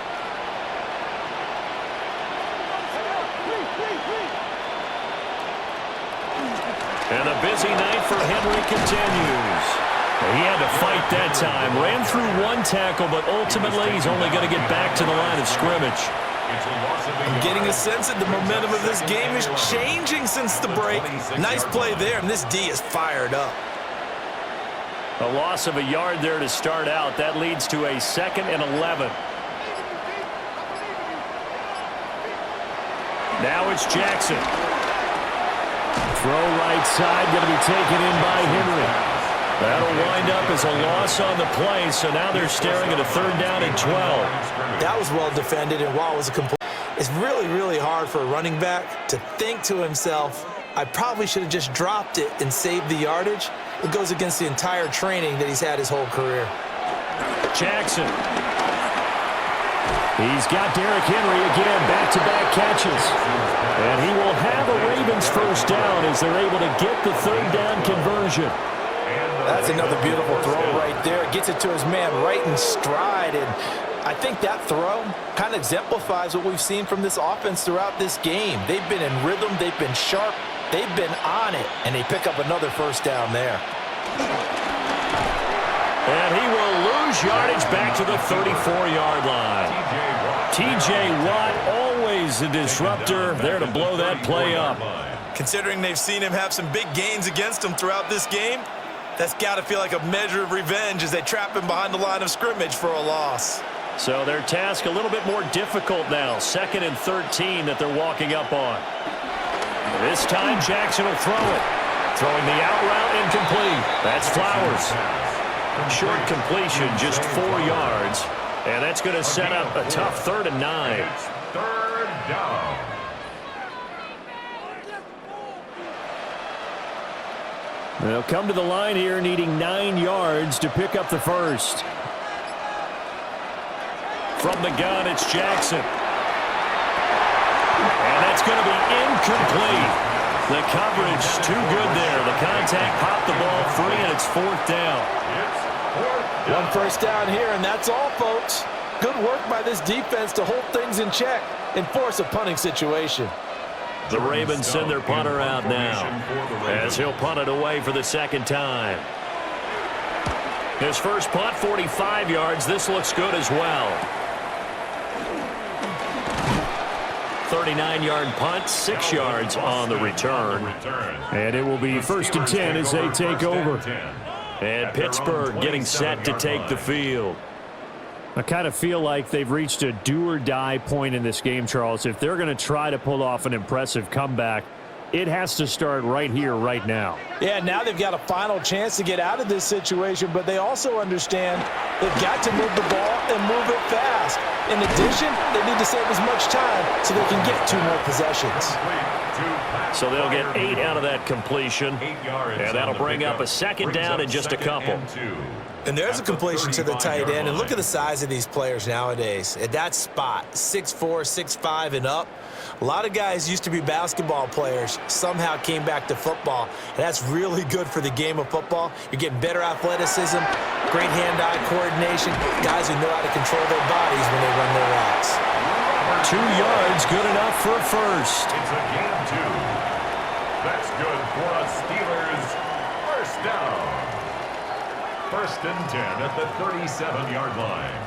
And a busy night for Henry continues. He had to fight that time. Ran through 1 tackle, but ultimately he's only going to get back to the line of scrimmage. I'm getting a sense that the momentum of this game is changing since the break. Nice play there, and this D is fired up. A loss of a yard there to start out. That leads to a 2nd and 11. Now it's Jackson. Throw right side, going to be taken in by Henry. That'll wind up as a loss on the play, so now they're staring at a 3rd down and 12. That was well defended, and while it was a complete, it's really, really hard for a running back to think to himself, I probably should have just dropped it and saved the yardage. It goes against the entire training that he's had his whole career. Jackson. He's got Derrick Henry again, back-to-back catches. And he will have a Ravens first down as they're able to get the 3rd down conversion. That's another beautiful throw right there. Gets it to his man right in stride. And I think that throw kind of exemplifies what we've seen from this offense throughout this game. They've been in rhythm. They've been sharp. They've been on it. And they pick up another first down there. And he will lose yardage back to the 34-yard line. T.J. Watt, always a disruptor, there to blow that play up. Considering they've seen him have some big gains against him throughout this game, that's got to feel like a measure of revenge as they trap him behind the line of scrimmage for a loss. So their task a little bit more difficult now. 2nd and 13 that they're walking up on. This time Jackson will throw it. Throwing the out route incomplete. That's Flowers. Short completion, just 4 yards. And that's going to set up a tough 3rd and 9. It's 3rd down. They'll come to the line here needing 9 yards to pick up the first. From the gun, it's Jackson. And that's going to be incomplete. The coverage too good there. The contact popped the ball free, and it's 4th down. It's 4th down. 1 first down here, and that's all, folks. Good work by this defense to hold things in check and force a punting situation. The Ravens send their punter out now as he'll punt it away for the 2nd time. His first punt, 45 yards. This looks good as well. 39-yard punt, 6 yards on the return. And it will be 1st and 10 as they take over. And Pittsburgh getting set to take the field. I kind of feel like they've reached a do-or-die point in this game, Charles. If they're going to try to pull off an impressive comeback, it has to start right here, right now. Yeah, now they've got a final chance to get out of this situation, but they also understand they've got to move the ball and move it fast. In addition, they need to save as much time so they can get 2 more possessions. So they'll get 8 out of that completion, and that'll bring up a 2nd down in just a couple. And there's a completion to the tight end. And look at the size of these players nowadays. At that spot, 6'4", 6'5", and up. A lot of guys used to be basketball players, somehow came back to football. And that's really good for the game of football. You're getting better athleticism, great hand-eye coordination, guys who know how to control their bodies when they run their routes. 2 yards, good enough for a first. It's a gain of 2. That's good for a Steelers first down. 1st and 10 at the 37-yard line.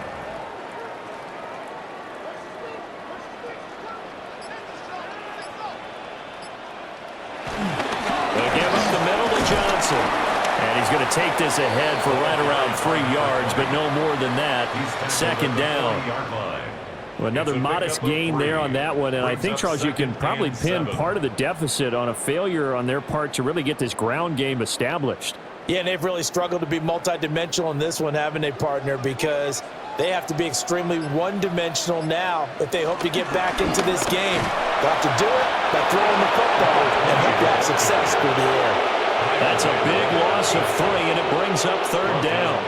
They'll give up the middle to Johnson. And he's going to take this ahead for right around 3 yards, but no more than that. 2nd down. Well, another modest gain there on that one, and I think, Charles, you can probably pin part of the deficit on a failure on their part to really get this ground game established. Yeah, and they've really struggled to be multidimensional in this one, haven't they, partner? Because they have to be extremely one-dimensional now if they hope to get back into this game. They'll have to do it by throwing the football and hope to have success through the air. That's a big loss of 3, and it brings up 3rd down.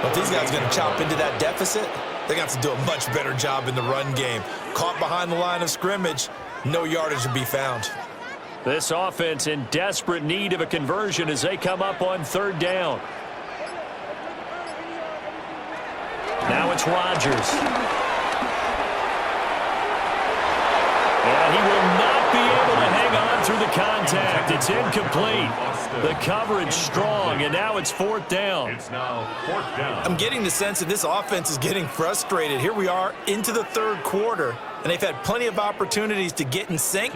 But these guys are going to chop into that deficit. They're going to have to do a much better job in the run game. Caught behind the line of scrimmage, no yardage to be found. This offense in desperate need of a conversion as they come up on 3rd down. Now it's Rodgers. And he will not be able to hang on through the contact. It's incomplete. The coverage strong, and now it's 4th down. It's now 4th down. I'm getting the sense that this offense is getting frustrated. Here we are into the 3rd quarter, and they've had plenty of opportunities to get in sync.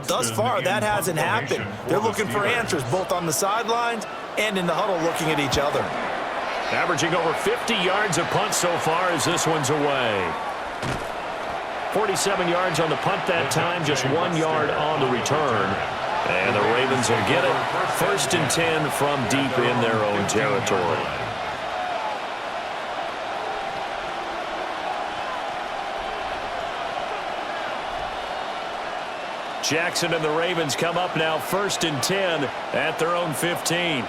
Thus far, that hasn't happened. They're looking for answers both on the sidelines and in the huddle looking at each other. Averaging over 50 yards a punt so far as this one's away. 47 yards on the punt that time, just 1 yard on the return. And the Ravens will get it. 1st and 10 from deep in their own territory. Jackson and the Ravens come up now 1st and 10 at their own 15.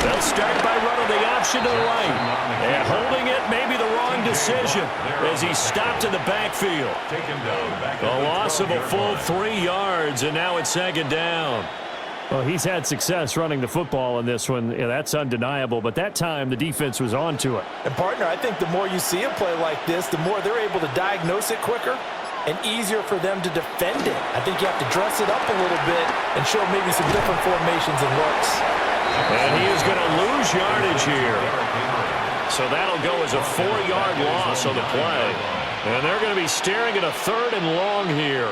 They'll start by running the option to the right. And holding it may be the wrong decision as he stopped in the backfield. A loss of a full 3 yards, and now it's 2nd down. Well, he's had success running the football in this one. Yeah, that's undeniable. But that time, the defense was on to it. And, partner, I think the more you see a play like this, the more they're able to diagnose it quicker and easier for them to defend it. I think you have to dress it up a little bit and show maybe some different formations and looks. And he is going to lose yardage here. So that'll go as a 4-yard loss on the play. And they're going to be staring at a 3rd and long here.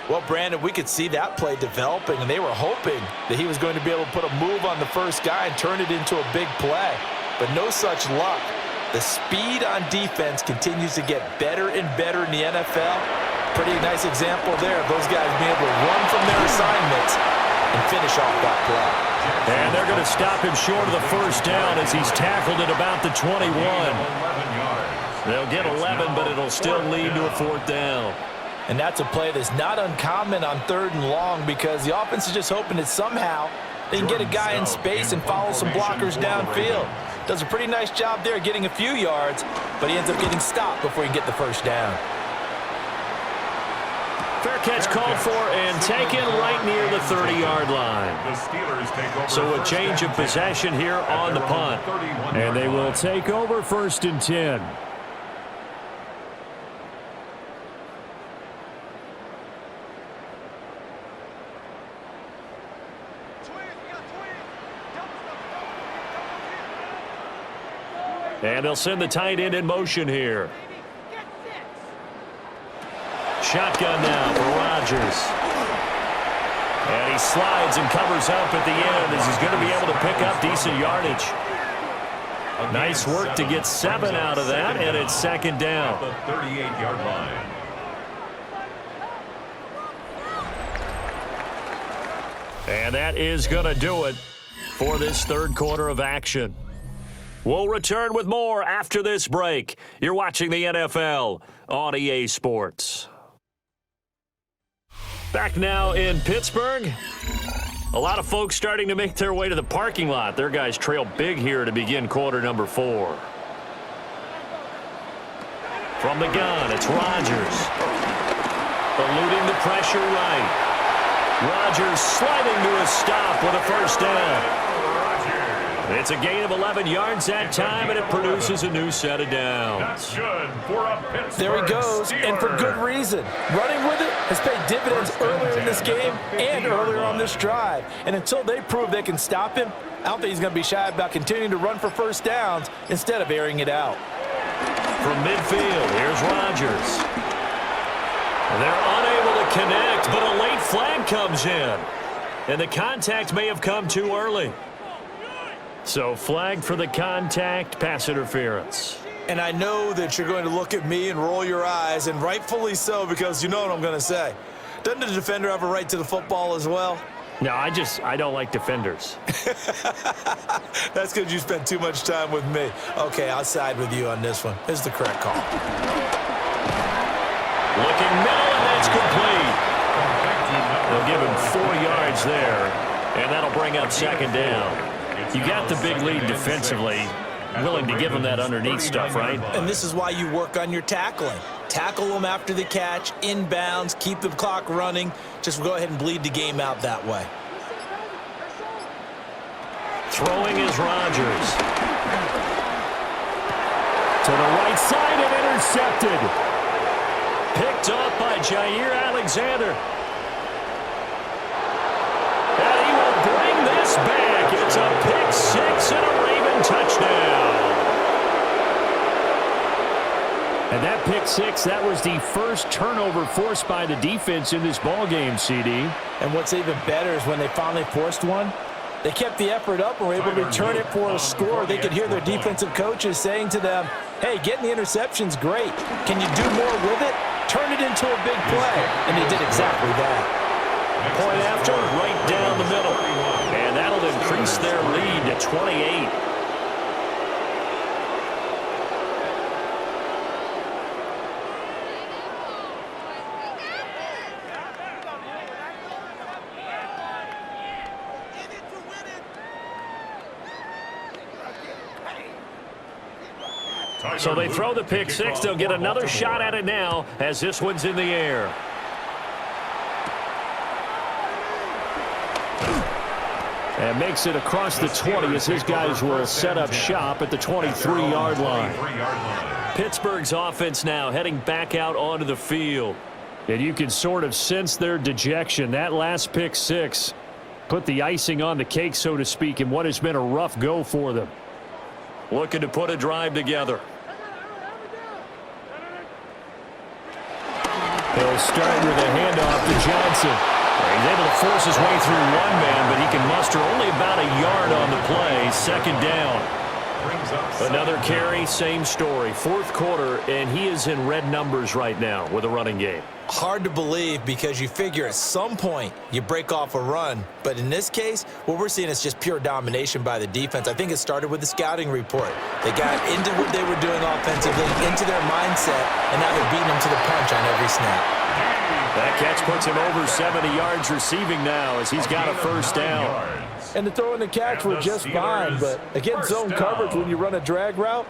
Well, Brandon, we could see that play developing, and they were hoping that he was going to be able to put a move on the first guy and turn it into a big play. But no such luck. The speed on defense continues to get better and better in the NFL. Pretty nice example there of those guys being able to run from their assignments and finish off that play. And they're going to stop him short of the first down as he's tackled at about the 21. They'll get 11, but it'll still lead to a fourth down. And that's a play that's not uncommon on 3rd and long because the offense is just hoping that somehow they can get a guy in space and follow some blockers downfield. Does a pretty nice job there getting a few yards, but he ends up getting stopped before he can get the first down. Fair catch called for and taken right near the 30-yard line. So a change of possession here on the punt. And they will take over 1st and 10. And they'll send the tight end in motion here. Shotgun now for Rodgers. And he slides and covers up at the end as he's going to be able to pick up decent yardage. Nice work to get 7 out of that, and it's 2nd down. The 38-yard line. And that is going to do it for this 3rd quarter of action. We'll return with more after this break. You're watching the NFL on EA Sports. Back now in Pittsburgh. A lot of folks starting to make their way to the parking lot. Their guys trail big here to begin quarter number 4. From the gun, it's Rodgers. Eluding the pressure right. Rodgers sliding to a stop with a first down. It's a gain of 11 yards that time, and it produces a new set of downs. There he goes, and for good reason. Running with it has paid dividends earlier in this game and earlier on this drive. And until they prove they can stop him, I don't think he's going to be shy about continuing to run for first downs instead of airing it out. From midfield, here's Rodgers. They're unable to connect, but a late flag comes in. And the contact may have come too early. So flag for the contact, pass interference. And I know that you're going to look at me and roll your eyes, and rightfully so, because you know what I'm going to say. Doesn't the defender have a right to the football as well? No, I don't like defenders. That's because you spent too much time with me. Okay, I'll side with you on this one. This is the correct call. Looking middle, and that's complete. They'll give him 4 yards there, and that'll bring up 2nd down. You got the big lead defensively. Willing to give them that underneath stuff, right? And this is why you work on your tackling. Tackle them after the catch, inbounds, keep the clock running. Just go ahead and bleed the game out that way. Throwing is Rodgers. To the right side and intercepted. Picked up by Jair Alexander. And he will bring this back. It's a pick 6 and a Raven touchdown. And that pick 6, that was the first turnover forced by the defense in this ballgame, CD. And what's even better is when they finally forced one, they kept the effort up and were able to return it for a score. They could hear their defensive coaches saying to them, hey, getting the interception's great. Can you do more with it? Turn it into a big play. And they did exactly that. Point after, right down the middle. And that'll increase their lead to 28. So they throw the pick 6. They'll get another shot at it now as this one's in the air. And makes it across the 20 as his guys will set up shop at the 23-yard line. Pittsburgh's offense now heading back out onto the field. And you can sort of sense their dejection. That last pick 6 put the icing on the cake, so to speak, in what has been a rough go for them. Looking to put a drive together. He'll start with a handoff to Johnson. He's able to force his way through one man, but he can muster only about a yard on the play. Second down. Another carry, same story. Fourth quarter, and he is in red numbers right now with a running game. Hard to believe because you figure at some point you break off a run. But in this case, what we're seeing is just pure domination by the defense. I think it started with the scouting report. They got into what they were doing offensively, into their mindset, and now they're beating them to the punch on every snap. That catch puts him over 70 yards receiving now as he's got a first down. And the throw and the catch were just fine, but against zone coverage when you run a drag route,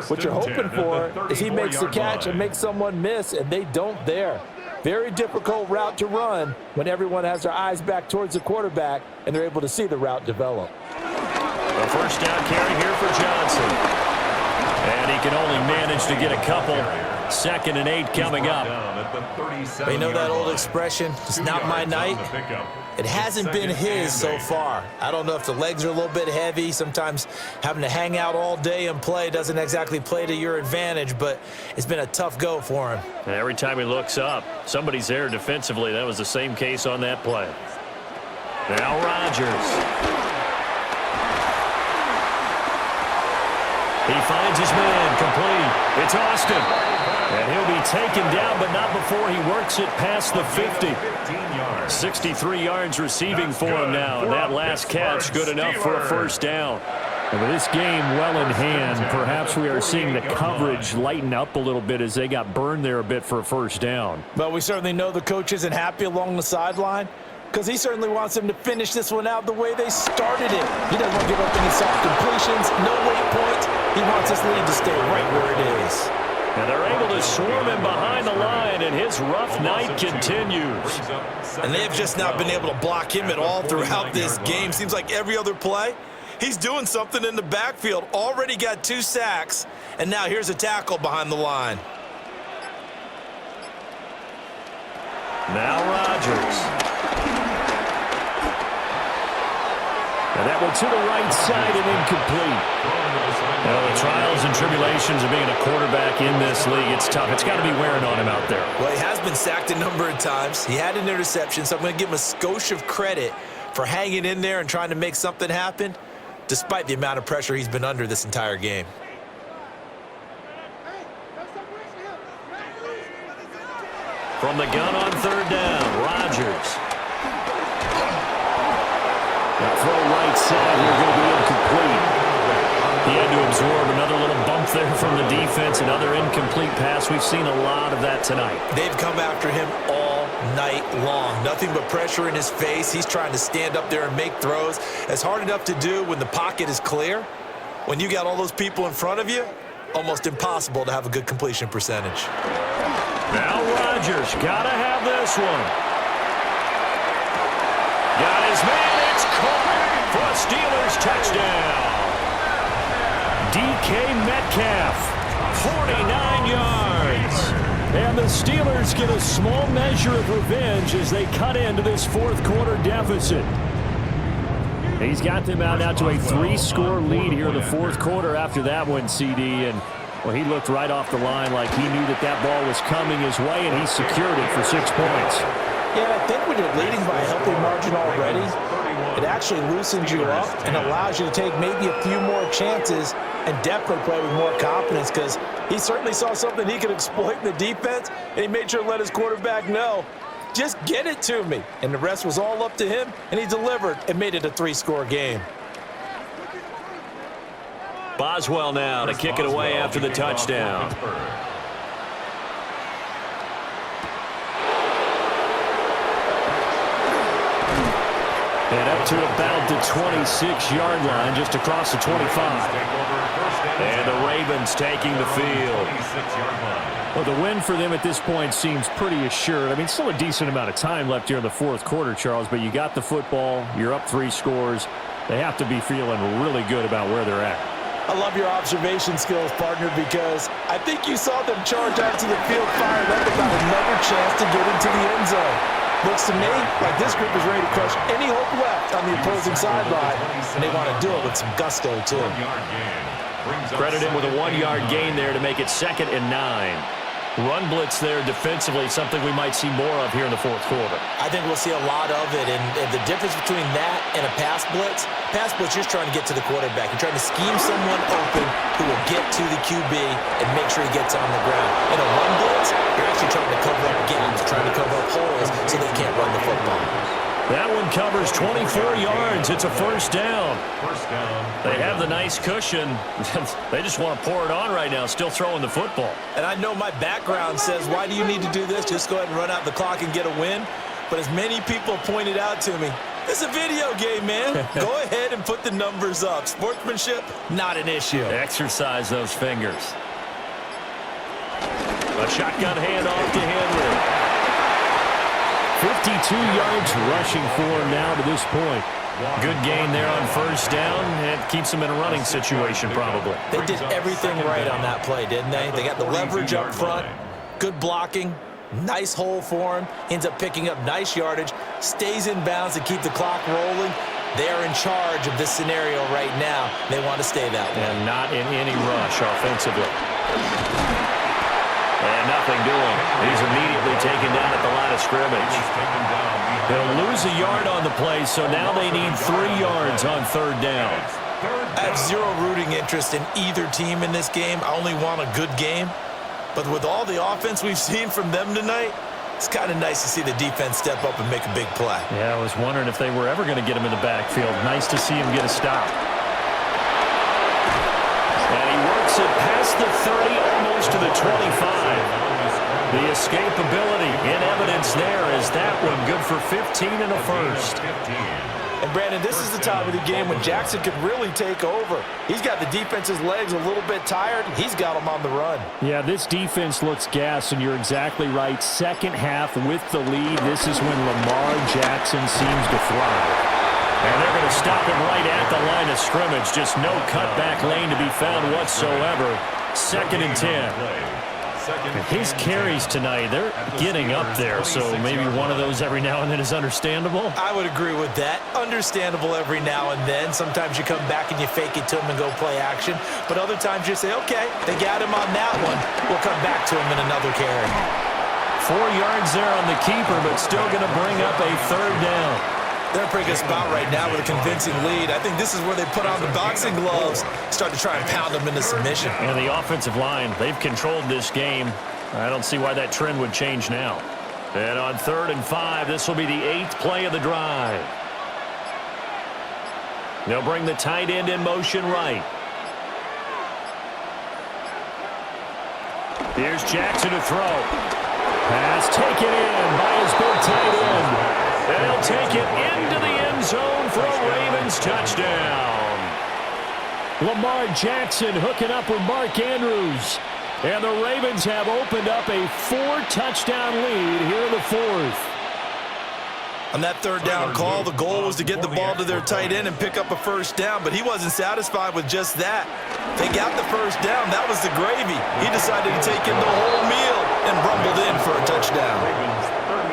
what you're hoping for is he makes the catch and makes someone miss, and they don't there. Very difficult route to run when everyone has their eyes back towards the quarterback and they're able to see the route develop. A first down carry here for Johnson. And he can only manage to get a couple. 2nd and 8 coming up. But you know that old expression, it's not my night? It hasn't been his so far. I don't know if the legs are a little bit heavy. Sometimes having to hang out all day and play doesn't exactly play to your advantage, but it's been a tough go for him. And every time he looks up, somebody's there defensively. That was the same case on that play. Now Rodgers. He finds his man complete. It's Austin. And he'll be taken down, but not before he works it past the 50. 63 yards receiving for him now. And that last catch good enough for a first down. And with this game well in hand, perhaps we are seeing the coverage lighten up a little bit as they got burned there a bit for a first down. But we certainly know the coach isn't happy along the sideline because he certainly wants them to finish this one out the way they started it. He doesn't want to give up any soft completions, no late points. He wants this lead to stay right where it is. And they're able to swarm him behind the line, and his rough night continues. And they've just not been able to block him at all throughout this game. Seems like every other play, he's doing something in the backfield. Already got 2 sacks, and now here's a tackle behind the line. Now Rodgers. And that one to the right side and incomplete. Well, the trials and tribulations of being a quarterback in this league, it's tough. It's got to be wearing on him out there. Well, he has been sacked a number of times. He had an interception, so I'm going to give him a skosh of credit for hanging in there and trying to make something happen, despite the amount of pressure he's been under this entire game. From the gun on third down, Rodgers. That throw right side here going to be incomplete. He had to absorb another little bump there from the defense, another incomplete pass. We've seen a lot of that tonight. They've come after him all night long. Nothing but pressure in his face. He's trying to stand up there and make throws. It's hard enough to do when the pocket is clear. When you got all those people in front of you, almost impossible to have a good completion percentage. Now Rodgers, gotta have this one. Got his man, it's caught for a Steelers touchdown. DK Metcalf, 49 yards. And the Steelers get a small measure of revenge as they cut into this fourth quarter deficit. He's got them out now to a 3-score lead here in the fourth quarter after that one, CD. And, well, he looked right off the line like he knew that that ball was coming his way, and he secured it for 6 points. Yeah, I think when you're leading by a healthy margin already, it actually loosens you up and allows you to take maybe a few more chances and definitely play with more confidence because he certainly saw something he could exploit in the defense, and he made sure to let his quarterback know, just get it to me. And the rest was all up to him, and he delivered and made it a 3-score game. Boswell now to kick it away after the touchdown. And up to about the 26-yard line, just across the 25. And the Ravens taking the field. Well, the win for them at this point seems pretty assured. I mean, still a decent amount of time left here in the fourth quarter, Charles, but you got the football, you're up 3 scores. They have to be feeling really good about where they're at. I love your observation skills, partner, because I think you saw them charge out to the field fired up about another chance to get into the end zone. Looks to me like this group is ready to crush any hope left on the opposing sideline, and they want to do it with some gusto, too. Credit him with a 1-yard gain there to make it 2nd and 9. Run blitz there defensively, something we might see more of here in the fourth quarter. I think we'll see a lot of it, and the difference between that and a pass blitz, you're just trying to get to the quarterback. You're trying to scheme someone open who will get to the QB and make sure he gets on the ground. In a run blitz, you're actually trying to cover up gaps, trying to cover up holes so they can't run the football. That one covers 24 yards. It's a first down. First down. They have the nice cushion. They just want to pour it on right now, still throwing the football. And I know my background says, why do you need to do this? Just go ahead and run out the clock and get a win. But as many people pointed out to me, it's a video game, man. Go ahead and put the numbers up. Sportsmanship, not an issue. Exercise those fingers. A shotgun handoff to Henry. 52 yards rushing for him now to this point. Good gain there on first down. It keeps him in a running situation probably. They did everything right on that play, didn't they? They got the leverage up front, good blocking, nice hole for him, ends up picking up nice yardage, stays in bounds to keep the clock rolling. They are in charge of this scenario right now. They want to stay that way. And not in any rush offensively. And nothing doing. He's immediately taken down at the line of scrimmage. They'll lose a yard on the play, so now they need 3 yards on third down. I have zero rooting interest in either team in this game. I only want a good game. But with all the offense we've seen from them tonight, it's kind of nice to see the defense step up and make a big play. Yeah, I was wondering if they were ever going to get him in the backfield. Nice to see him get a stop. And he works it past the 30, almost to the 25. The escapability in evidence there is that one good for 15 and a first. And Brandon, this is the time of the game when Jackson could really take over. He's got the defense's legs a little bit tired. He's got them on the run. Yeah, this defense looks gassed, and you're exactly right. Second half with the lead, this is when Lamar Jackson seems to thrive. And they're going to stop him right at the line of scrimmage. Just no cutback lane to be found whatsoever. 2nd and 10. His carries tonight, they're getting up there, so maybe one of those every now and then is understandable. I would agree with that. Understandable every now and then. Sometimes you come back and you fake it to him and go play action. But other times you say, okay, they got him on that one. We'll come back to him in another carry. 4 yards there on the keeper, but still going to bring up a third down. They're in a pretty good spot right now with a convincing lead. I think this is where they put on the boxing gloves, start to try and pound them into submission. And the offensive line, they've controlled this game. I don't see why that trend would change now. And on 3rd and 5, this will be the 8th play of the drive. They'll bring the tight end in motion right. Here's Jackson to throw. Pass taken in by his big tight end. And he'll take it into the end zone for a Ravens touchdown. Lamar Jackson hooking up with Mark Andrews. And the Ravens have opened up a 4-touchdown lead here in the 4th. On that 3rd down call, the goal was to get the ball to their tight end and pick up a first down, but he wasn't satisfied with just that. They got the first down. That was the gravy. He decided to take in the whole meal and rumbled in for a touchdown.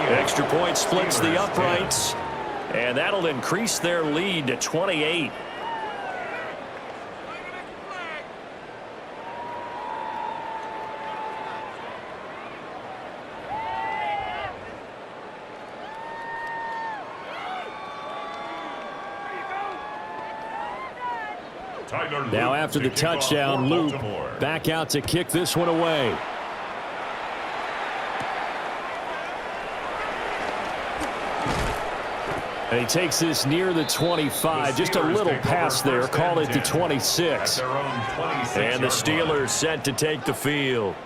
Extra point splits the uprights, and that'll increase their lead to 28. Now after the touchdown, Luke back out to kick this one away. And he takes this near the 25. Just a little pass there. Call it the 26. And the Steelers set to take the field.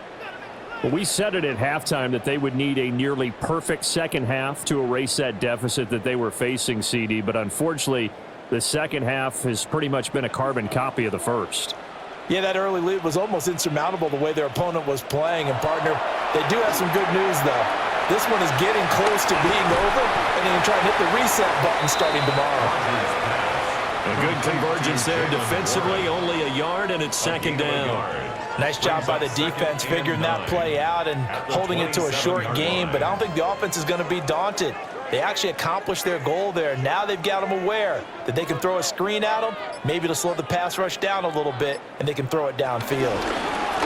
Well, we said it at halftime that they would need a nearly perfect second half to erase that deficit that they were facing, CD. But unfortunately, the second half has pretty much been a carbon copy of the first. Yeah, that early lead was almost insurmountable the way their opponent was playing. And, partner, they do have some good news, though. This one is getting close to being over, and then try and hit the reset button starting tomorrow. A good convergence there defensively, only a yard, and it's 2nd down. Nice job by the defense figuring that play out and holding it to a short game, but I don't think the offense is going to be daunted. They actually accomplished their goal there. Now they've got them aware that they can throw a screen at them, maybe to slow the pass rush down a little bit, and they can throw it downfield.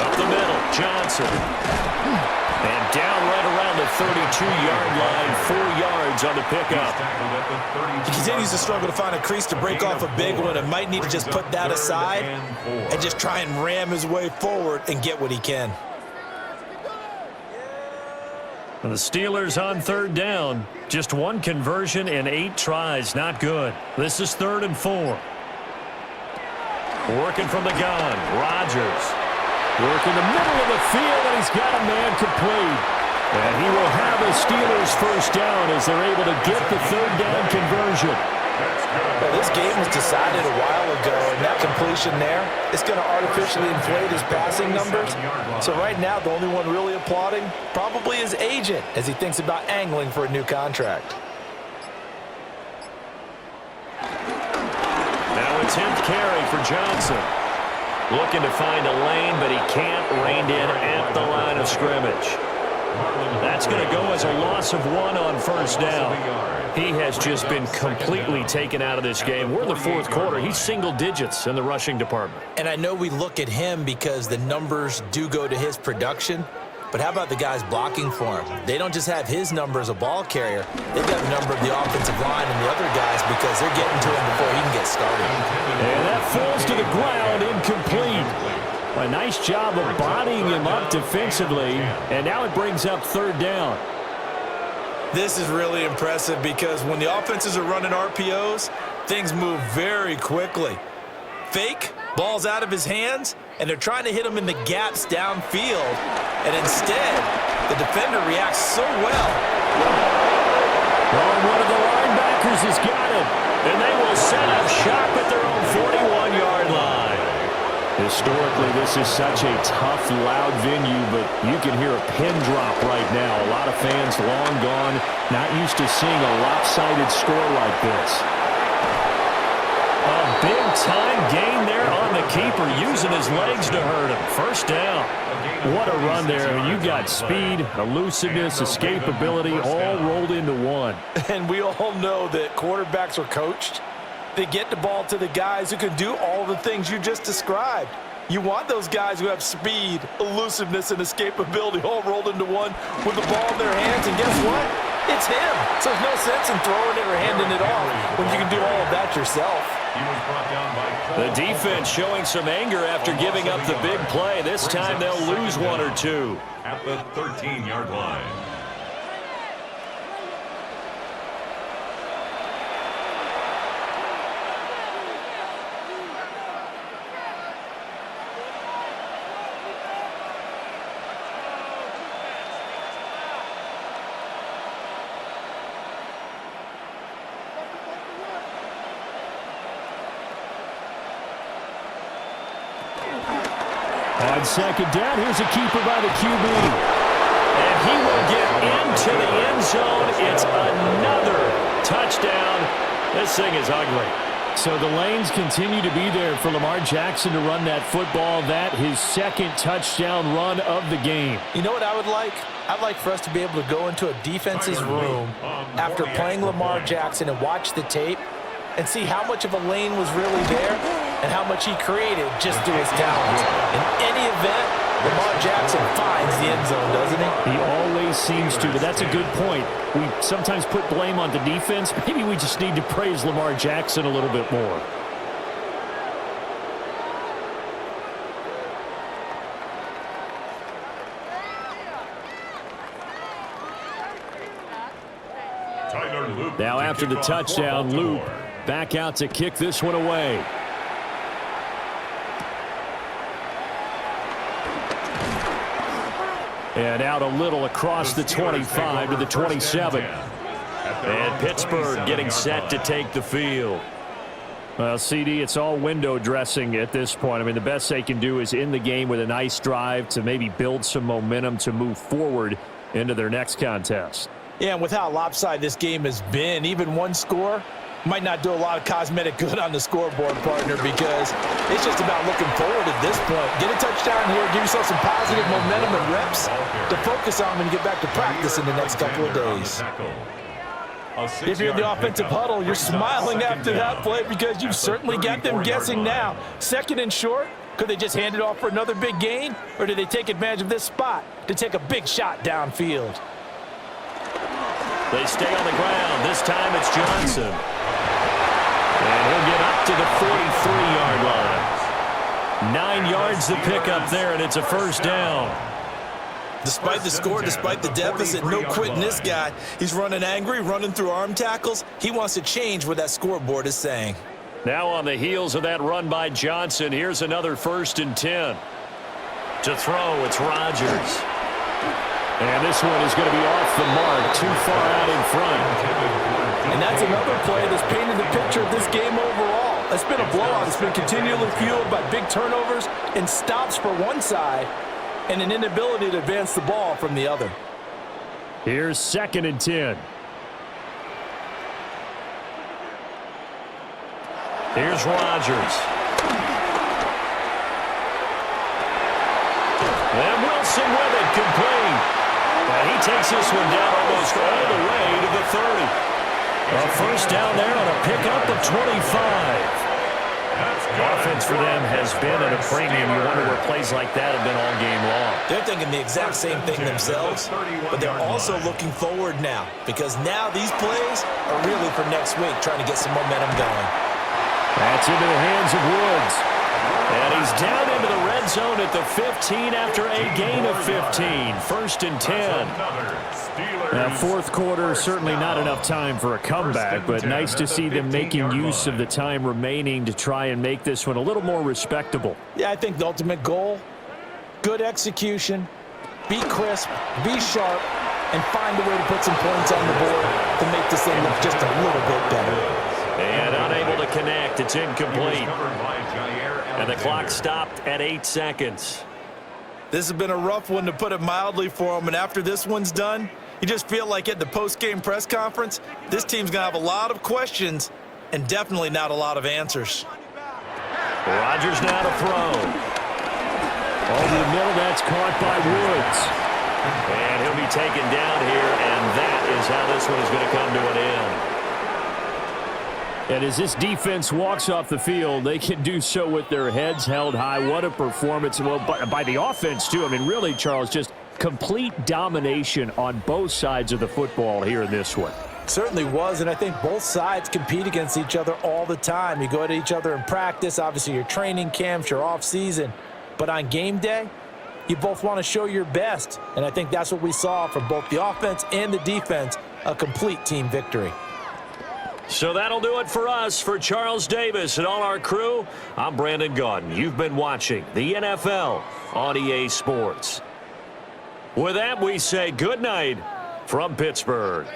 Up the middle, Johnson. And down right around the 32-yard line, 4 yards on the pickup. He continues to struggle to find a crease to break off a big one and might need to just put that aside and just try and ram his way forward and get what he can. And the Steelers on third down. Just one conversion in 8 tries. Not good. This is 3rd and 4. Working from the gun. Rodgers. Working the middle of the field, and he's got a man complete. And he will have a Steelers first down as they're able to get the 3rd down conversion. Well, this game was decided a while ago, and that completion there is going to artificially inflate his passing numbers. So right now, the only one really applauding probably his agent as he thinks about angling for a new contract. Now a 10th carry for Johnson. Looking to find a lane, but he can't. Reined in at the line of scrimmage. That's going to go as a loss of 1 on first down. He has just been completely taken out of this game. We're in the 4th quarter. He's single digits in the rushing department. And I know we look at him because the numbers do go to his production, but how about the guys blocking for him? They don't just have his number as a ball carrier. They've got the number of the offensive line and the other guys because they're getting to him before he can get started. And that falls to the ground, incomplete. A nice job of bodying him up defensively, and now it brings up 3rd down. This is really impressive because when the offenses are running RPOs, things move very quickly. Fake, ball's out of his hands, and they're trying to hit him in the gaps downfield. And instead, the defender reacts so well. Well, one of the linebackers has got him, and they will set up shop at their own 41-yard line. Historically, this is such a tough, loud venue, but you can hear a pin drop right now. A lot of fans long gone, not used to seeing a lopsided score like this. A big-time gain there on the keeper, using his legs to hurt him. First down. What a run there. I mean, you got speed, elusiveness, escapability, all rolled into one. And we all know that quarterbacks are coached. They get the ball to the guys who can do all the things you just described. You want those guys who have speed, elusiveness, and escapability all rolled into one with the ball in their hands, and guess what? It's him. So there's no sense in throwing it or handing it off when you can do all of that yourself. The defense showing some anger after giving up the big play. This time they'll lose 1 or 2. At the 13-yard line. On 2nd down, here's a keeper by the QB. And he will get into the end zone. It's another touchdown. This thing is ugly. So the lanes continue to be there for Lamar Jackson to run that football. That his 2nd touchdown run of the game. You know what I would like? I'd like for us to be able to go into a defense's room after playing Lamar Jackson and watch the tape and see how much of a lane was really there and how much he created just through his talents. In any event, Lamar Jackson finds the end zone, doesn't he? He always seems to, but that's a good point. We sometimes put blame on the defense. Maybe we just need to praise Lamar Jackson a little bit more. Now after the touchdown, Loop back out to kick this one away. And out a little across the 25 to the 27. And Pittsburgh getting set to take the field. Well, CD, it's all window dressing at this point. I mean, the best they can do is in the game with a nice drive to maybe build some momentum to move forward into their next contest. Yeah, and with how lopsided this game has been, even one score might not do a lot of cosmetic good on the scoreboard, partner, because it's just about looking forward at this point. Get a touchdown here, give yourself some positive momentum and reps to focus on when you get back to practice in the next couple of days. If you're in the offensive huddle, you're smiling after that play because you've certainly got them guessing now. 2nd and short, could they just hand it off for another big gain? Or do they take advantage of this spot to take a big shot downfield? They stay on the ground. This time it's Johnson. And he'll get up to the 43-yard line. 9 yards to pick up there, and it's a first down. Despite the score, despite the deficit, no quitting this guy. He's running angry, running through arm tackles. He wants to change what that scoreboard is saying. Now on the heels of that run by Johnson, here's another 1st and 10. To throw, it's Rodgers. And this one is going to be off the mark, too far out in front. And that's another play that's painted the picture of this game overall. It's been a blowout. It's been continually fueled by big turnovers and stops for one side and an inability to advance the ball from the other. Here's 2nd and 10. Here's Rodgers. And Wilson with it, complete. And he takes this one down almost all the way to the 30. A first down there on a pickup of 25. Offense for them has been at a premium. You wonder where plays like that have been all game long. They're thinking the exact same thing themselves, but they're also looking forward now because now these plays are really for next week, trying to get some momentum going. That's into the hands of Woods. And he's down into the red zone at the 15 after a gain of 15. 1st and 10. Now, 4th quarter, certainly not enough time for a comeback, but nice to see them making use of the time remaining to try and make this one a little more respectable. Yeah, I think the ultimate goal, good execution, be crisp, be sharp, and find a way to put some points on the board to make this thing look just a little bit better. And unable to connect. It's incomplete. And the clock stopped at 8 seconds. This has been a rough one, to put it mildly, for him. And after this one's done, you just feel like at the post-game press conference, this team's going to have a lot of questions and definitely not a lot of answers. Rodgers now to throw. Over the middle, that's caught by Woods. And he'll be taken down here, and that is how this one is going to come to an end. And as this defense walks off the field, they can do so with their heads held high. What a performance. Well, by the offense, too. I mean, really, Charles, just complete domination on both sides of the football here in this one. Certainly was, and I think both sides compete against each other all the time. You go at each other in practice, obviously your training camps, your off-season. But on game day, you both want to show your best. And I think that's what we saw from both the offense and the defense, a complete team victory. So that'll do it for us. For Charles Davis and all our crew, I'm Brandon Gaudin. You've been watching the NFL on EA Sports. With that, we say good night from Pittsburgh.